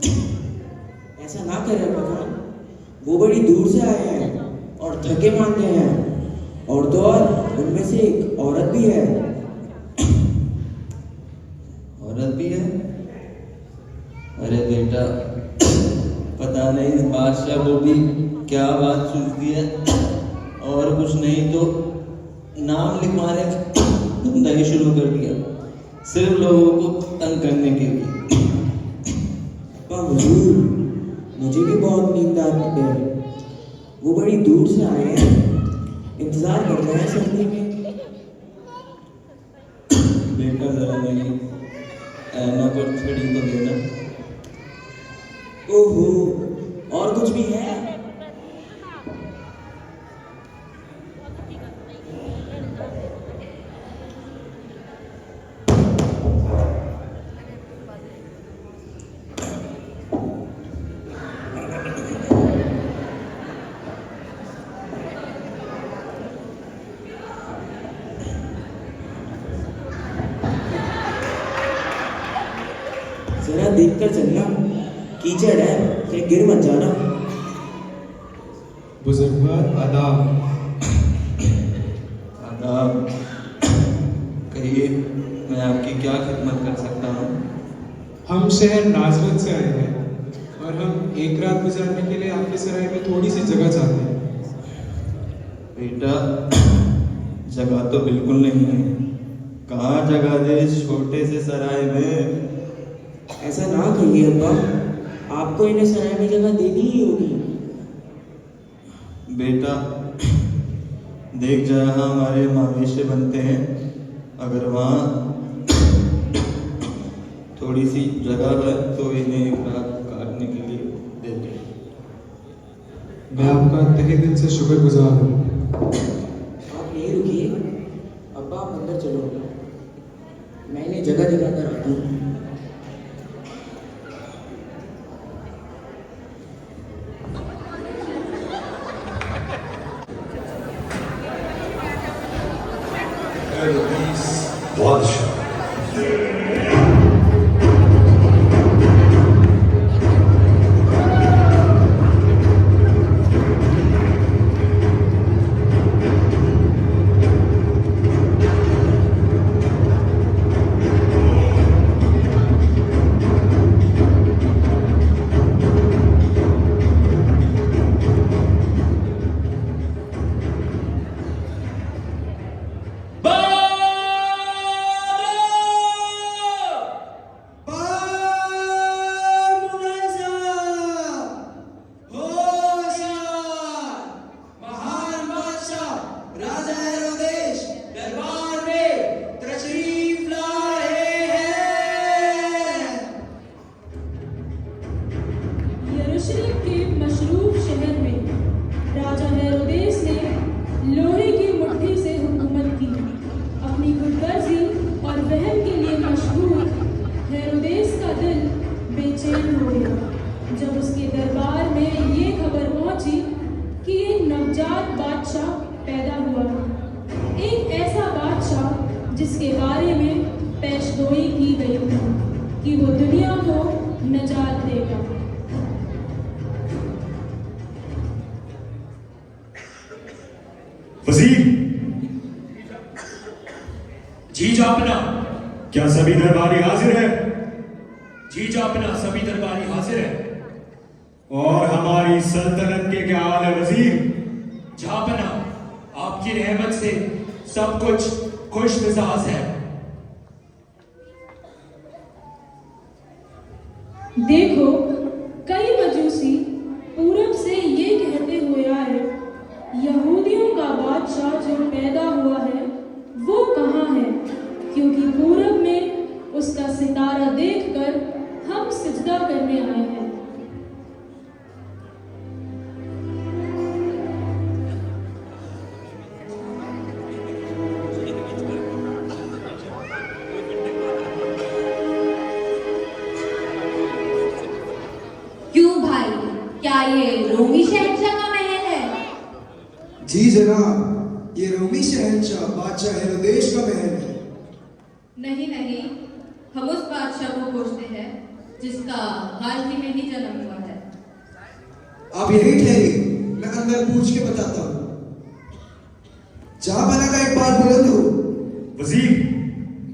ऐसा ना करें अब्बा, वो बड़ी दूर से आए हैं और थके मांदे हैं, और तो और उनमें से एक औरत भी है। औरत भी है? अरे बेटा, पता नहीं इस बादशाह को भी क्या बात सूझती है, और कुछ नहीं तो नाम लिखवाने का धंधा ही शुरू कर दिया, सिर्फ लोगों को तंग करने के लिए। हुजूर, मुझे भी बहुत नींद आती है। वो बड़ी दूर से आए हैं, इंतजार कर रहे हैं सर्दी में। बेटा जरा मेरी ऐना पर छड़ी को देना। ओहो, और कुछ भी है? जरा देखकर चलना, कीचड़ है, कहीं गिर मत जाना। बुजुर्गवार आदाब। आदाब। कहिए, मैं आपकी क्या खिदमत कर सकता हूँ? हम शहर नाजरत से आए हैं और हम एक रात गुजारने के लिए आपके सराय में थोड़ी सी जगह चाहते हैं। बेटा, जगह तो बिल्कुल नहीं है। कहाँ जगह दे इस छोटे से सराय में? ऐसा ना कहिए अब्बा, आपको इन्हें सराय में जगह देनी ही होगी। बेटा, देख जहाँ हमारे मवेशी बनते हैं, अगर वहाँ थोड़ी सी जगह है तो इन्हें एक रात काटने के लिए दे दे। मैं आपका तहे दिल से शुक्रगुजार हूँ। आप यहीं रुकिए, अब्बा आप अंदर चलो, मैं इन्हें जगह दिखाकर आता हूँ। यरूशलेम के मशरूफ शहर में राजा हेरोदेस ने लोहे की मुट्ठी से हुकूमत की। अपनी खुदगर्जी और वहम के लिए मशहूर हेरोदेस का दिल बेचैन हो गया जब उसके दरबार में ये खबर पहुंची कि एक नवजात बादशाह पैदा हुआ है। एक ऐसा बादशाह जिसके बारे में पेशगोई की गई थी कि वो दुनिया को नजात देगा। वजीर, जी जापना, क्या सभी दरबारी हाजिर है? जी जापना, सभी दरबारी हाजिर है। और हमारी सल्तनत के क्या हाल है वजीर? जापना, आपकी रहमत से सब कुछ खुश मिजाज है। देखो, कई मजूसी पूरब से ये कहते हुए आए, यहूदियों का बादशाह जो पैदा हुआ है वो कहाँ है, क्योंकि पूरब में उसका सितारा देखकर हम सिजदा करने आए हैं। क्यों भाई, क्या ये रोमी शहंशाह का महल है? जी जनाब, ये रोमी शहंशाह बादशाह हेरोदेस का महल है। नहीं नहीं, हम उस बादशाह को खोजते हैं जिसका हाल ही में ही जन्म हुआ है। आप यही ठहरिए, मैं अंदर पूछ के बताता हूँ। जहां बना का एक बार बुलंद हो। वजीर,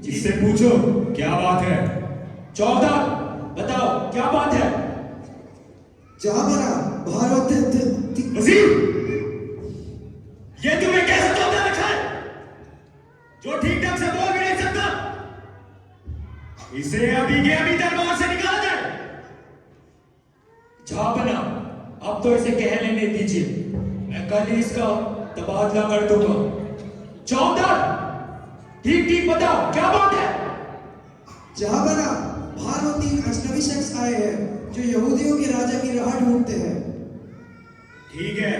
जिससे पूछो क्या बात है। चौकीदार, बताओ क्या बात है। जहां बना बाहर होते वजीर, ये तुम्हें कैसे तोता रखा है जो ठीक ढंग से बोल भी नहीं सकता। इसे अभी के अभी दरबार से निकाला जाए। झापना, अब तो इसे कह लेने दीजिए, मैं कल ही इसका तबादला कर दूंगा। चौकीदार, ठीक ठीक बताओ क्या बात है। जहां बना बाहर वो 3 अजनबी शख्स आए हैं जो यहूदियों के राजा की राह ढूंढते हैं। ठीक है,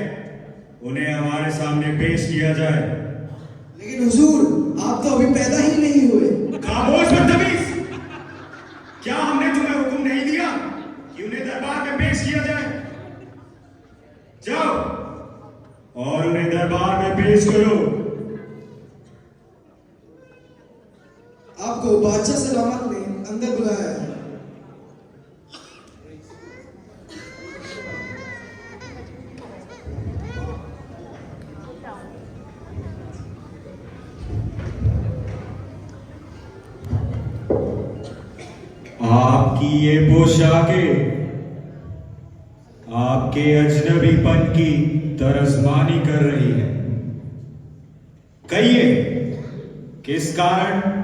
उन्हें हमारे सामने पेश किया जाए। लेकिन हुजूर, आप तो अभी पैदा ही नहीं हुए। खामोश बदतमीज, क्या हमने तुम्हें हुक्म नहीं दिया कि उन्हें दरबार में पेश किया जाए? जाओ और उन्हें दरबार में पेश करो। आपको बादशाह सलामत ने अंदर बुलाया है। आपकी ये पोशाकें आपके अजनबीपन की तरजमानी कर रही है। कहिए, किस कारण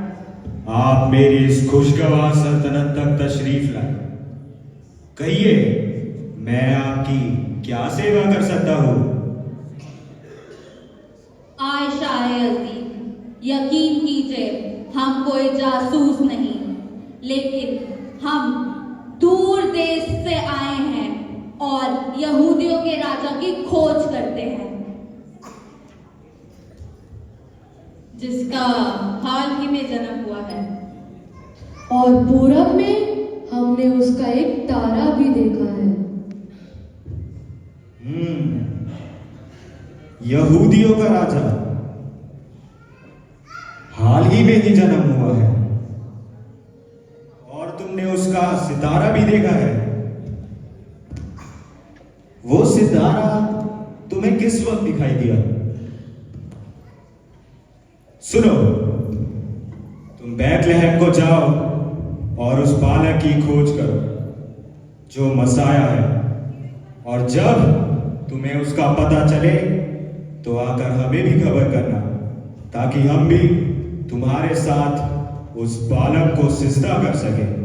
आप मेरी इस खुशगवार सल्तनत तक तशरीफ लाए? कहिए, मैं आपकी क्या सेवा कर सकता हूं? आयशा अजीज, यकीन कीजिए, हम कोई जासूस नहीं, लेकिन हम दूर देश से आए हैं और यहूदियों के राजा की खोज करते हैं, जिसका हाल ही में जन्म हुआ है। और पूरब में हमने उसका एक तारा भी देखा है। यहूदियों का राजा हाल ही में ही जन्म हुआ है और तुमने उसका सितारा भी देखा है। वो सितारा तुम्हें किस वक्त दिखाई दिया? सुनो, तुम बैतलहम को जाओ और उस बालक की खोज करो जो मसाया है, और जब तुम्हें उसका पता चले तो आकर हमें भी खबर करना, ताकि हम भी तुम्हारे साथ उस बालक को सिजदा कर सके।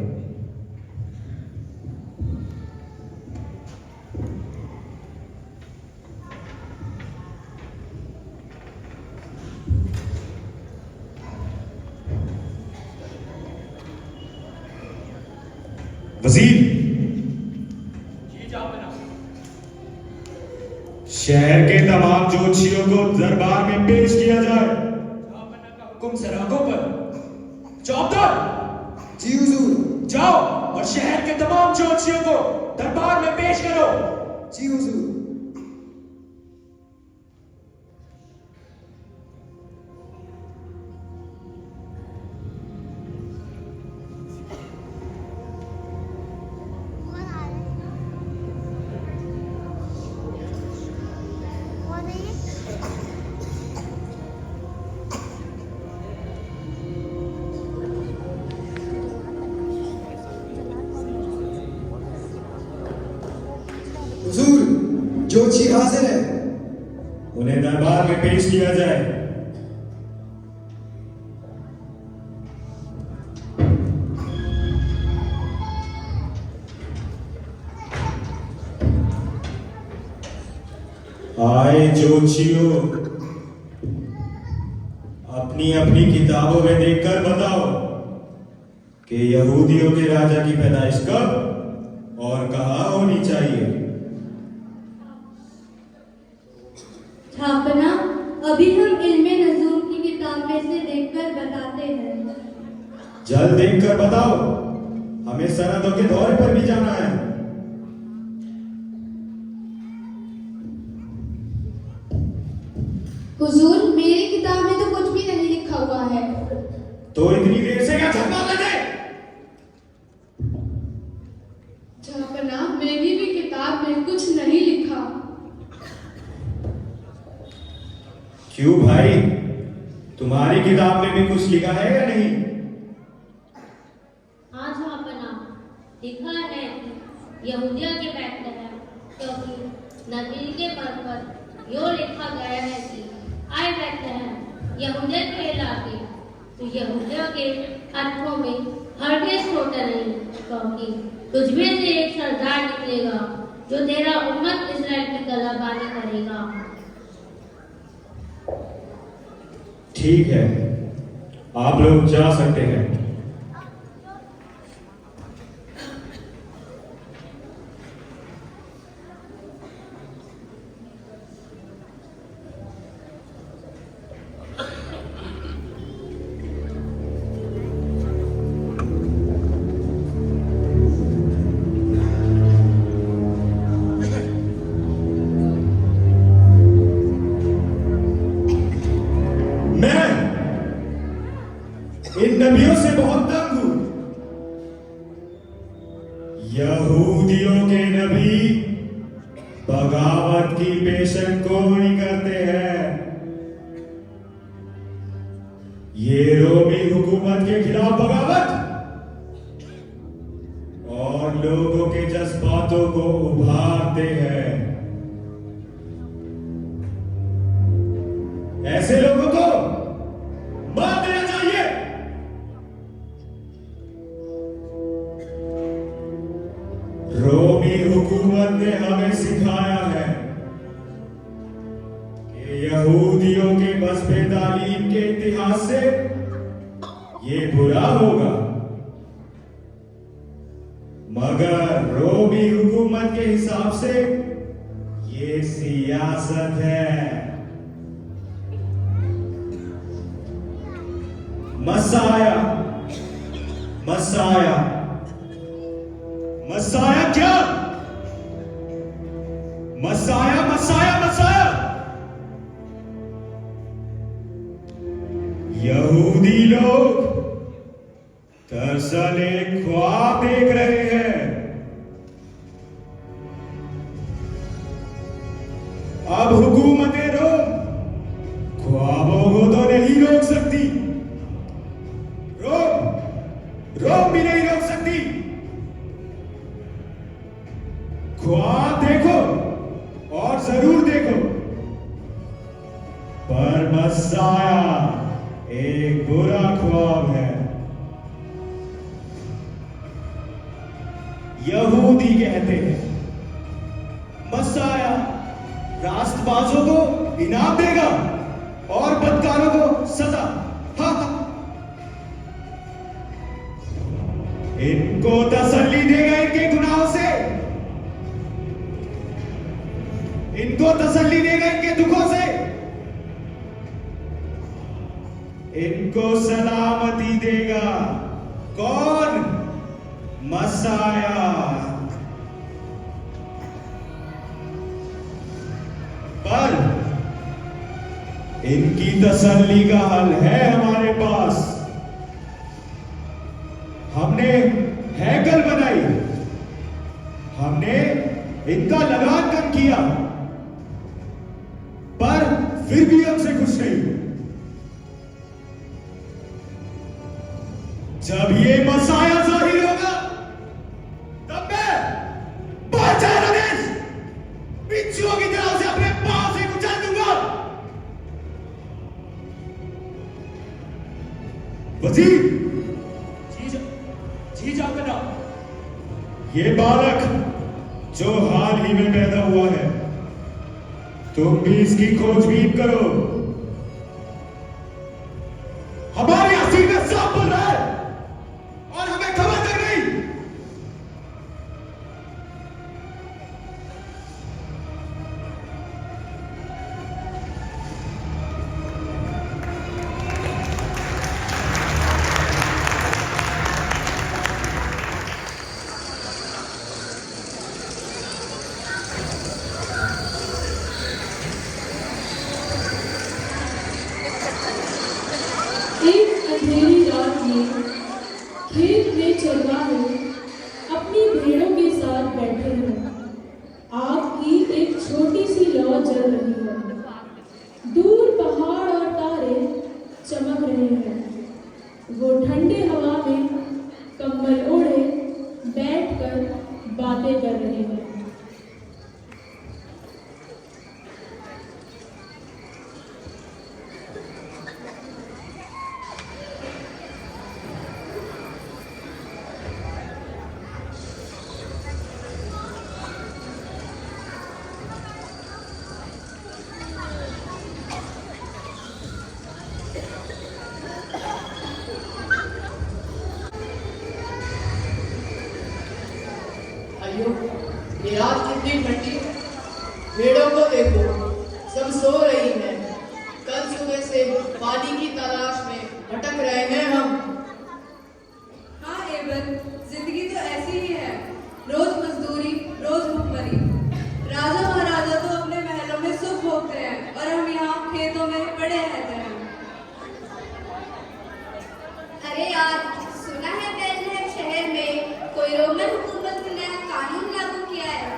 वजीर, शहर के तमाम ज्योतिषियों को दरबार में पेश किया जाए। हुकुम सराखों पर। चौकीदार, जी हुजूर। जाओ और शहर के तमाम ज्योतिषियों को दरबार में पेश करो। जी हुजूर। हुजूर, ज्योतिषी हाजिर है। उन्हें दरबार में पेश किया जाए। आए ज्योतिषियों, अपनी अपनी किताबों में देखकर बताओ कि यहूदियों के राजा की पैदाइश कब और कहां होनी चाहिए। छापना, अभी हम इल्मे नजूम की किताब में से देखकर बताते हैं। जल्द देखकर बताओ, हमें सरहदों के दौरे पर भी जाना है। हुजूर, मेरी किताब में तो कुछ भी नहीं लिखा हुआ है। तो इतनी देर से क्या झपा लगे? मेरी भी किताब में कुछ नहीं लिखा। क्यों भाई, तुम्हारी किताब में भी कुछ लिखा है या नहीं? हाँ जहाँपना, लिखा है यहूदिया के बैतलहम, क्योंकि नबी के पर यो लिखा गया है कि आए बैतलहम यहूदिया के इलाके, तो यहूदिया के हाथों में हरगिज़ छोटा नहीं, क्योंकि तुझमें से एक सरदार निकलेगा जो तेरा उम्मत इस्राएल की गलाबानी करेगा। ठीक है, आप लोग जा सकते हैं। इन नबियों से बहुत तंग हूं। यहूदियों के नबी बगावत की पेशन गोई करते हैं। ये रोमी हुकूमत के खिलाफ बगावत और लोगों के जज्बातों को उभारते हैं। ऐसे लोगों को मार देना चाहिए। रोमी हुकूमत ने हमें सिखाया है कि यहूदियों के मज़हबी तालीम के इतिहास से ये बुरा होगा, मगर रोमी हुकूमत के हिसाब से ये सियासत है। मसाया मसाया मसाया क्या? मसाया मसाया मसाया यहूदी लोग दरअसल एक ख्वाब देख रहे हैं। अब हुकूमतें रोम ख्वाबों को तो नहीं रोक सकती, रोम भी नहीं रोक सकती। ख्वाब देखो और जरूर देखो, पर मसाया एक बुरा ख्वाब है। यहूदी कहते हैं मसाया रास्तबाजों को इनाम देगा और बदकारों को सजा। हाँ हाँ, इनको तसल्ली देगा इनके गुनाहों से, इनको तसल्ली देगा इनके दुखों से, इनको सलामती देगा। कौन? मसाया। पर इनकी तसल्ली का हल है हमारे पास। हमने हैकल बनाई, हमने इनका लगान कम किया, पर फिर भी हमसे खुश नहीं। जब ये मसाया जाहिर होगा तब मैं बादशाह नदेश बिच्छुओं की तरह से अपने पांव से कुचल दूंगा। वजीर जी जाकर ये बालक जो हाल ही में पैदा हुआ है, तुम भी इसकी खोजबीन करो। हमारे हसीन में सांप बोल रहा है और हमें खबर तक नहीं। बातें कर रहे हैं। अयो, ये रात कितनी ठंडी है। भेड़ों को देखो, सब सो रही हैं। कल सुबह से पानी की तलाश में भटक रहे हैं हम। हाँ एबन, जिंदगी तो ऐसी ही है। रोज मजदूरी, रोज भूखमरी। राजा महाराजा तो अपने महलों में सुख भोगते हैं और हम यहाँ खेतों में पड़े रहते हैं। अरे यार, सुना है बेथलेहम शहर में कोई रोमन हुकूमत ने नया कानून लागू किया है।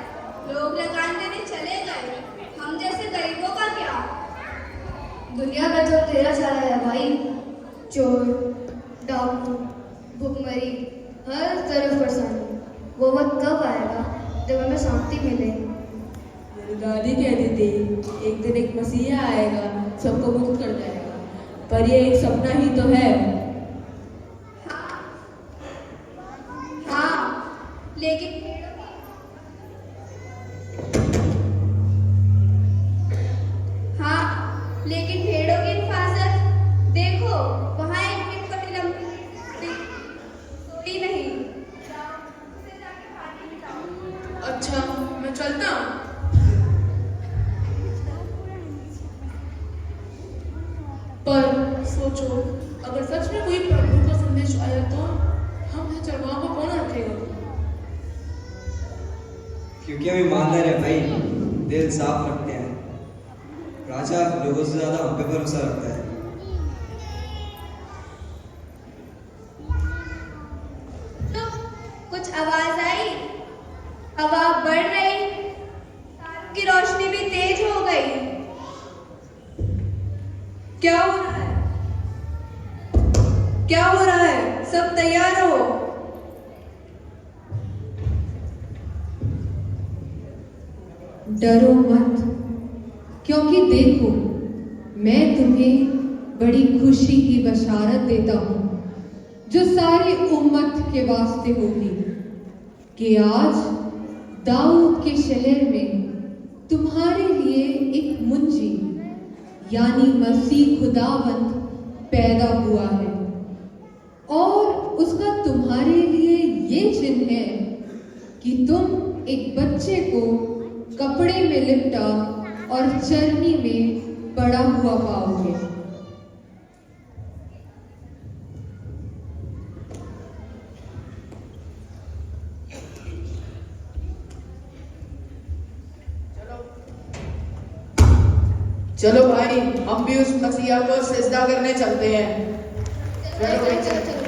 लोग लगान देने चले गए, हम जैसे गरीबों का क्या? दुनिया में तो तेरा सारा है भाई। चोर, डाकू, भुखमरी, हर तरफ परेशानी। वो वक्त कब आएगा जब हमें शांति मिले? मेरी दादी कहती थी एक दिन एक मसीहा आएगा, सबको मुक्त कर जाएगा, पर ये एक सपना ही तो है। हाँ, लेकिन भेड़ों की हिफाजत देखो, वहाँ एक मिनट का सोई नहीं। अच्छा, मैं चलता हूँ। पर सोचो, अगर सच में कोई प्रभु का संदेश आया तो हम यहाँ चरवाहों को कौन रखेगा? क्योंकि हम ईमानदार है भाई, दिल साफ रखते हैं। राजा लोगों से ज्यादा हम पे भरोसा रखता है। तो कुछ आवाज आई, हवा बढ़ रही, तारों की रोशनी भी तेज हो गई। क्या हो रहा है? क्या हो रहा है? सब तैयार हो। डरो मत, क्योंकि देखो मैं तुम्हें बड़ी खुशी की बशारत देता हूँ जो सारी उम्मत के वास्ते होगी कि आज दाऊद के शहर में तुम्हारे लिए एक मुंजी यानी मसीह खुदावंद पैदा हुआ है। और उसका तुम्हारे लिए ये चिन्ह है कि तुम एक बच्चे को कपड़े में लिपटा और चरनी में पड़ा हुआ पाओगे। चलो भाई, हम भी उस मसीहा को सजदा करने चलते हैं। चलो। देखो,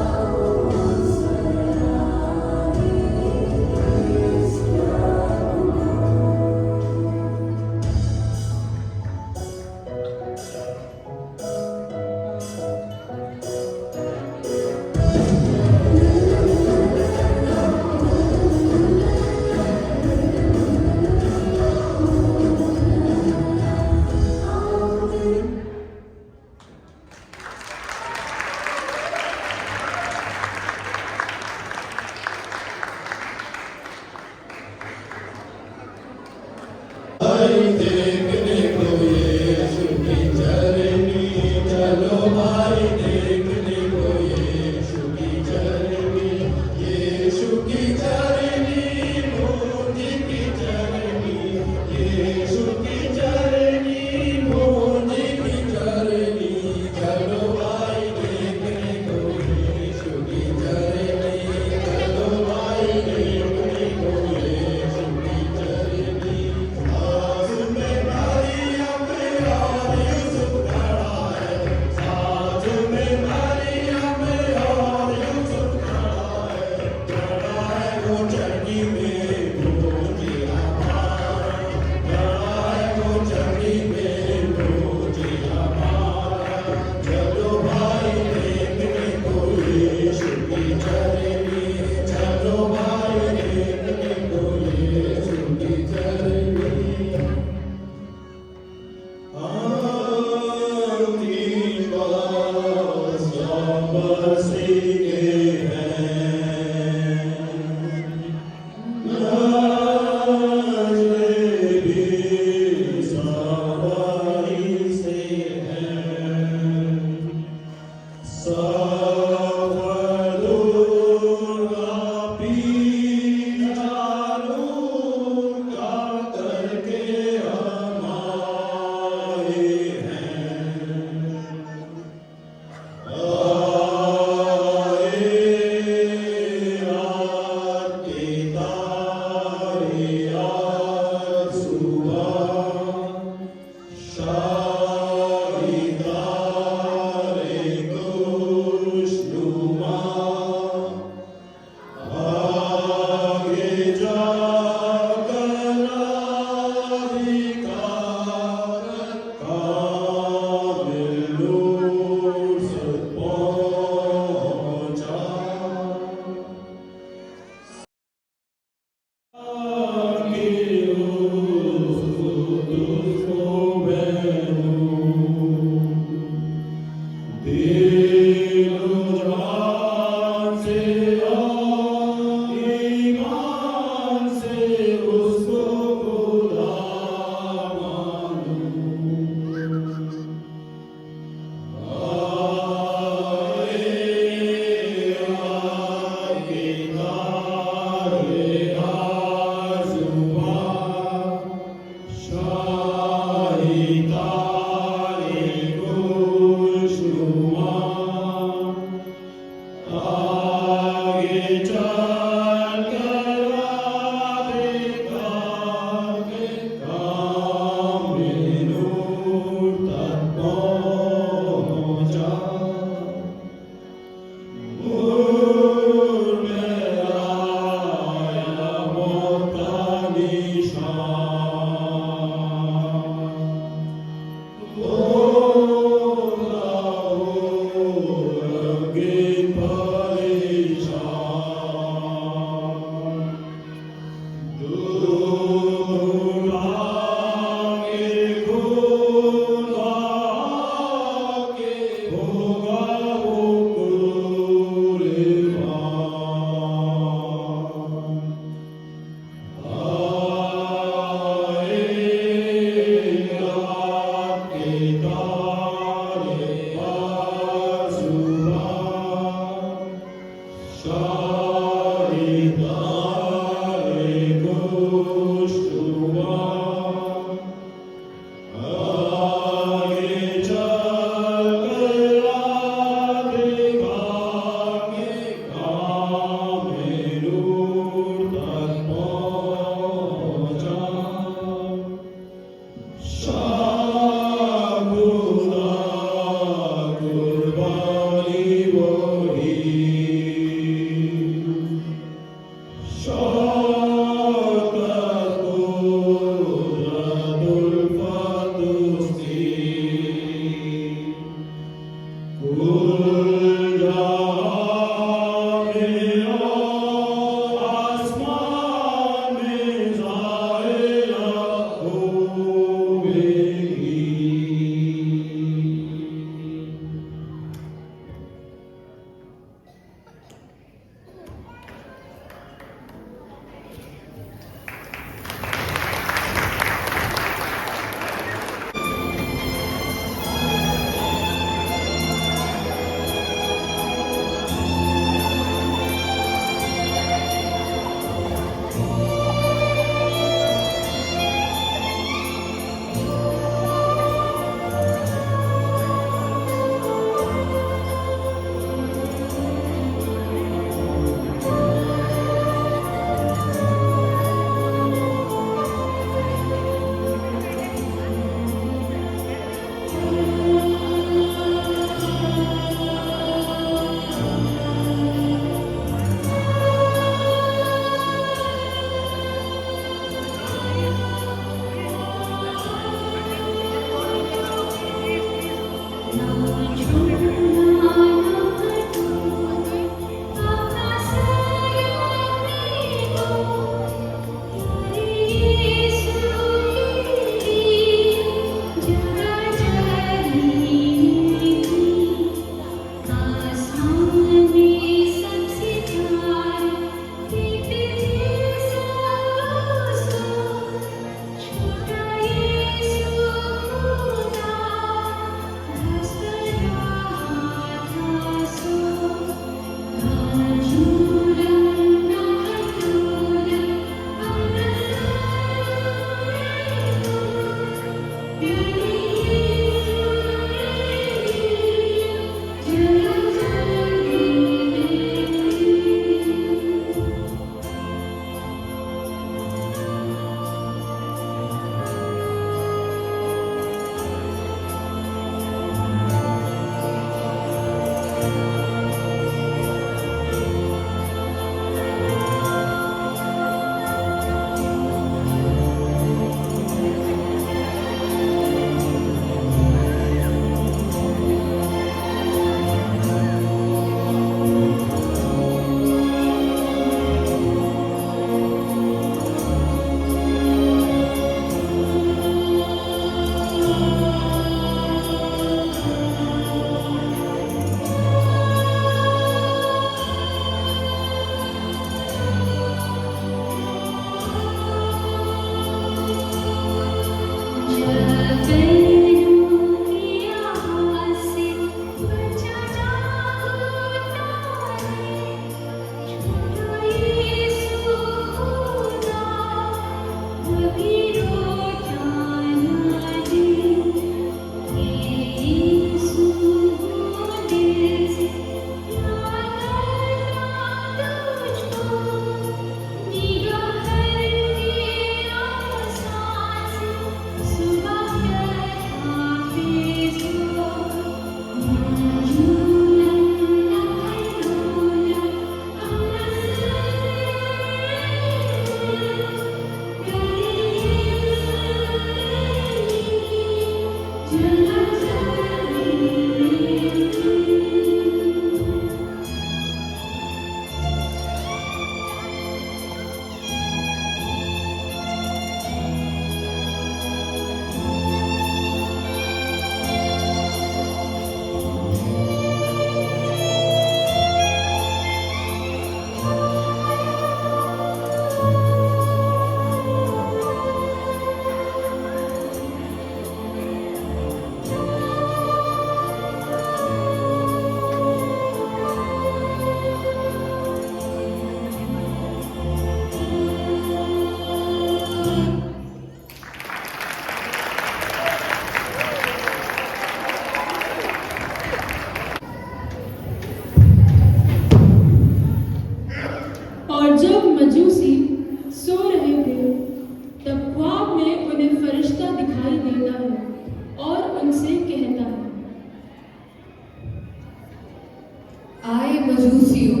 आए मजूसियों,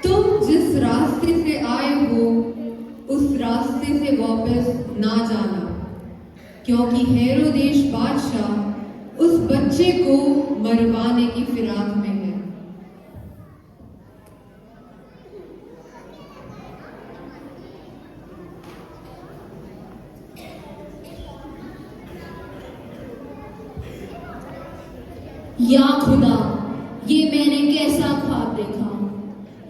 तुम जिस रास्ते से आए हो उस रास्ते से वापस ना जाना, क्योंकि हेरोदेश बादशाह उस बच्चे को मरवाने की फिराक में है। या खुदा, ये मैंने कैसा ख्वाब देखा।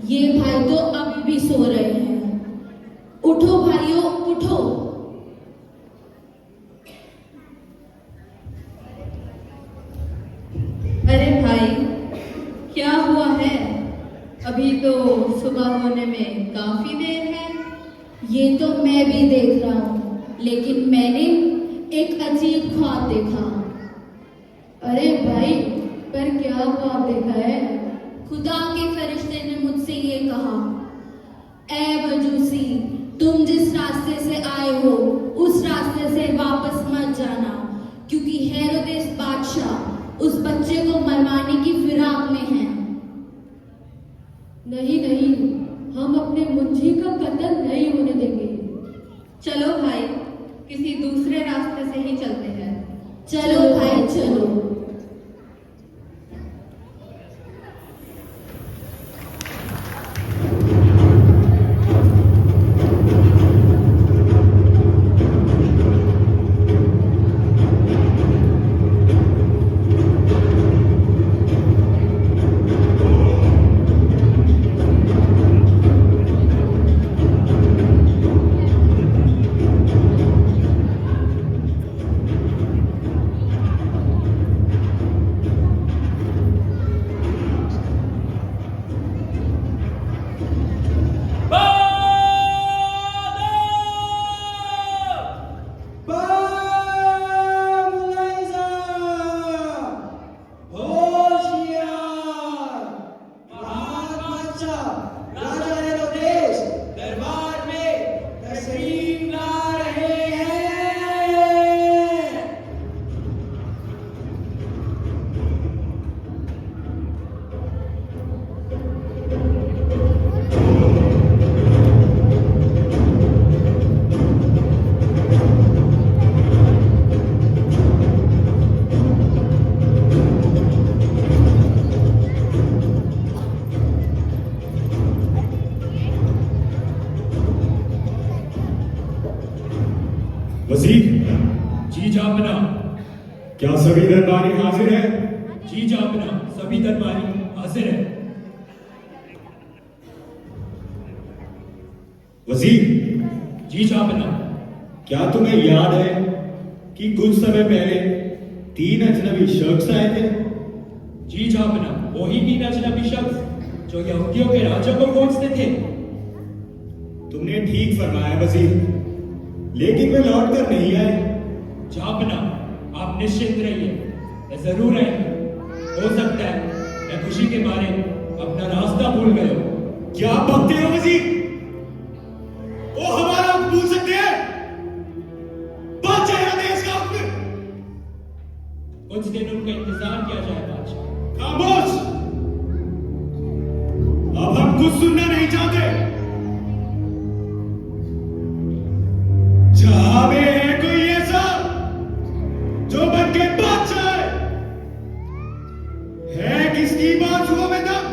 ये भाई तो अभी भी सो रहे हैं। उठो भाइयों, उठो। अरे भाई, क्या हुआ है? अभी तो सुबह होने में काफी देर है। ये तो मैं भी देख रहा हूँ, लेकिन मैंने एक अजीब ख्वाब देखा। अरे भाई, पर क्या ख्वाब देखा है? खुदा के फरिश्ते ने मुझसे ये कहा, ऐ मजूसी, तुम जिस रास्ते से आए हो उस रास्ते से वापस मत जाना, क्योंकि हेरोदेस बादशाह उस बच्चे को मरवाने की फिराक में है। नहीं नहीं, हम अपने मुंशी का कत्ल नहीं होने देंगे। चलो भाई, किसी दूसरे रास्ते से ही चलते हैं। चलो भाई, चलो। वजीर, जी जापना। क्या सभी दरबारी हाजिर है? जी जापना, सभी दरबारी हाजिर है। वजीर, जी जापना। क्या तुम्हें याद है कि कुछ समय पहले 3 अजनबी शख्स आए थे? जी जापना, वही 3 अजनबी शख्स जो यहूदियों के राजा को खोजते थे। तुमने ठीक फरमाया वजीर, लेकिन वे लौट कर नहीं आए। जापना, आप निश्चिंत रहिए, मैं जरूर आएंगे। हो सकता है मैं खुशी के मारे अपना रास्ता भूल गया हूं। क्या बकते हो वजीर? वो हमारा भूल सकते हैं? बादशाह देश का हुक्म। कुछ दिन उनका इंतजार किया जाए बादशाह। खामोश, अब हम कुछ सुनना नहीं चाहते। जहां में है कोई ऐसा जो बन के बादशाह है किसकी बाजुओं में दम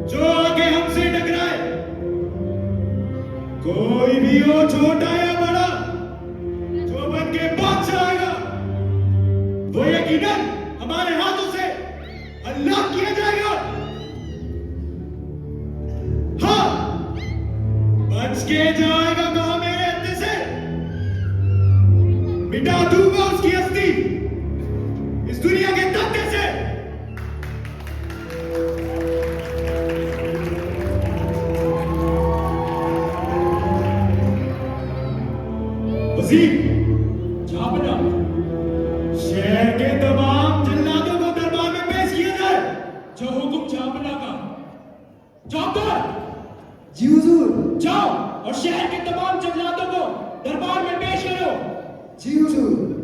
जो आगे हमसे टकराए? कोई भी हो, छोटा या बड़ा, जो बन के बादशाह आएगा वो यकीनन हमारे हाथों से हलाक किया जाएगा। हाँ, बच के जाएगा कहां मेरे हत्थे से? मिटा दूंगा उसकी अस्थि इस दुनिया के धक्के से। वजीर, जापना, शहर के तमाम जल्लादों को दरबार में पेश किया जाए। जो हुक्म जापना का। चौधर, जी हुजूर। जाओ और शहर के तमाम जल्लादों को दरबार में पेश करो। जी हुजूर।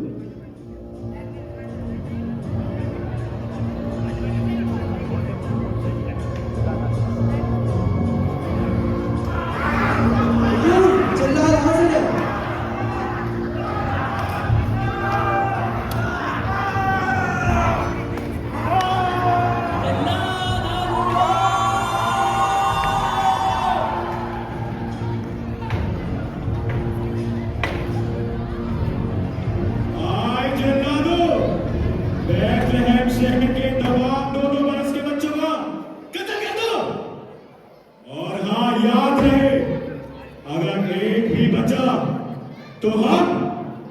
तो हम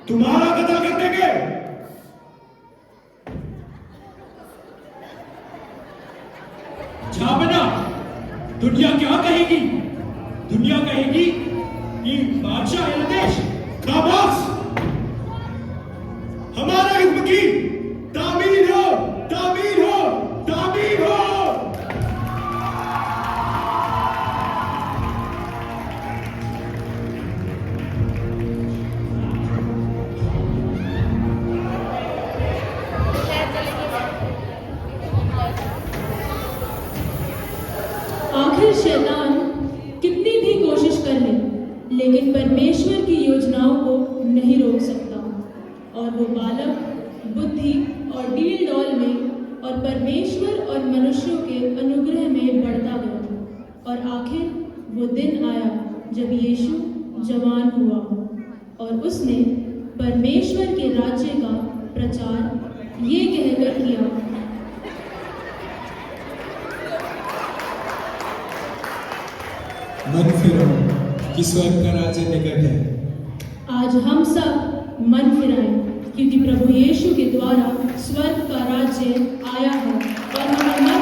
तुम्हारा कत्ल कर देंगे। झाबना, दुनिया क्या कहेगी? दुनिया कहेगी कि बादशाह एलदेश खामोश! हमारे हुक्म की तामीर हो, तामीर हो, तामीर हो। आखिर शैतान कितनी भी कोशिश कर ले, लेकिन परमेश्वर की योजनाओं को नहीं रोक सकता। और वो बालक बुद्धि और डील डॉल में और परमेश्वर और मनुष्यों के अनुग्रह में बढ़ता गया। और आखिर वो दिन आया जब यीशु जवान हुआ और उसने परमेश्वर के राज्य का प्रचार ये कहकर किया, मन फिरो कि स्वर्ग का राज्य निकट है। आज हम सब मन फिराएं, क्योंकि प्रभु यीशु के द्वारा स्वर्ग का राज्य आया है और हमें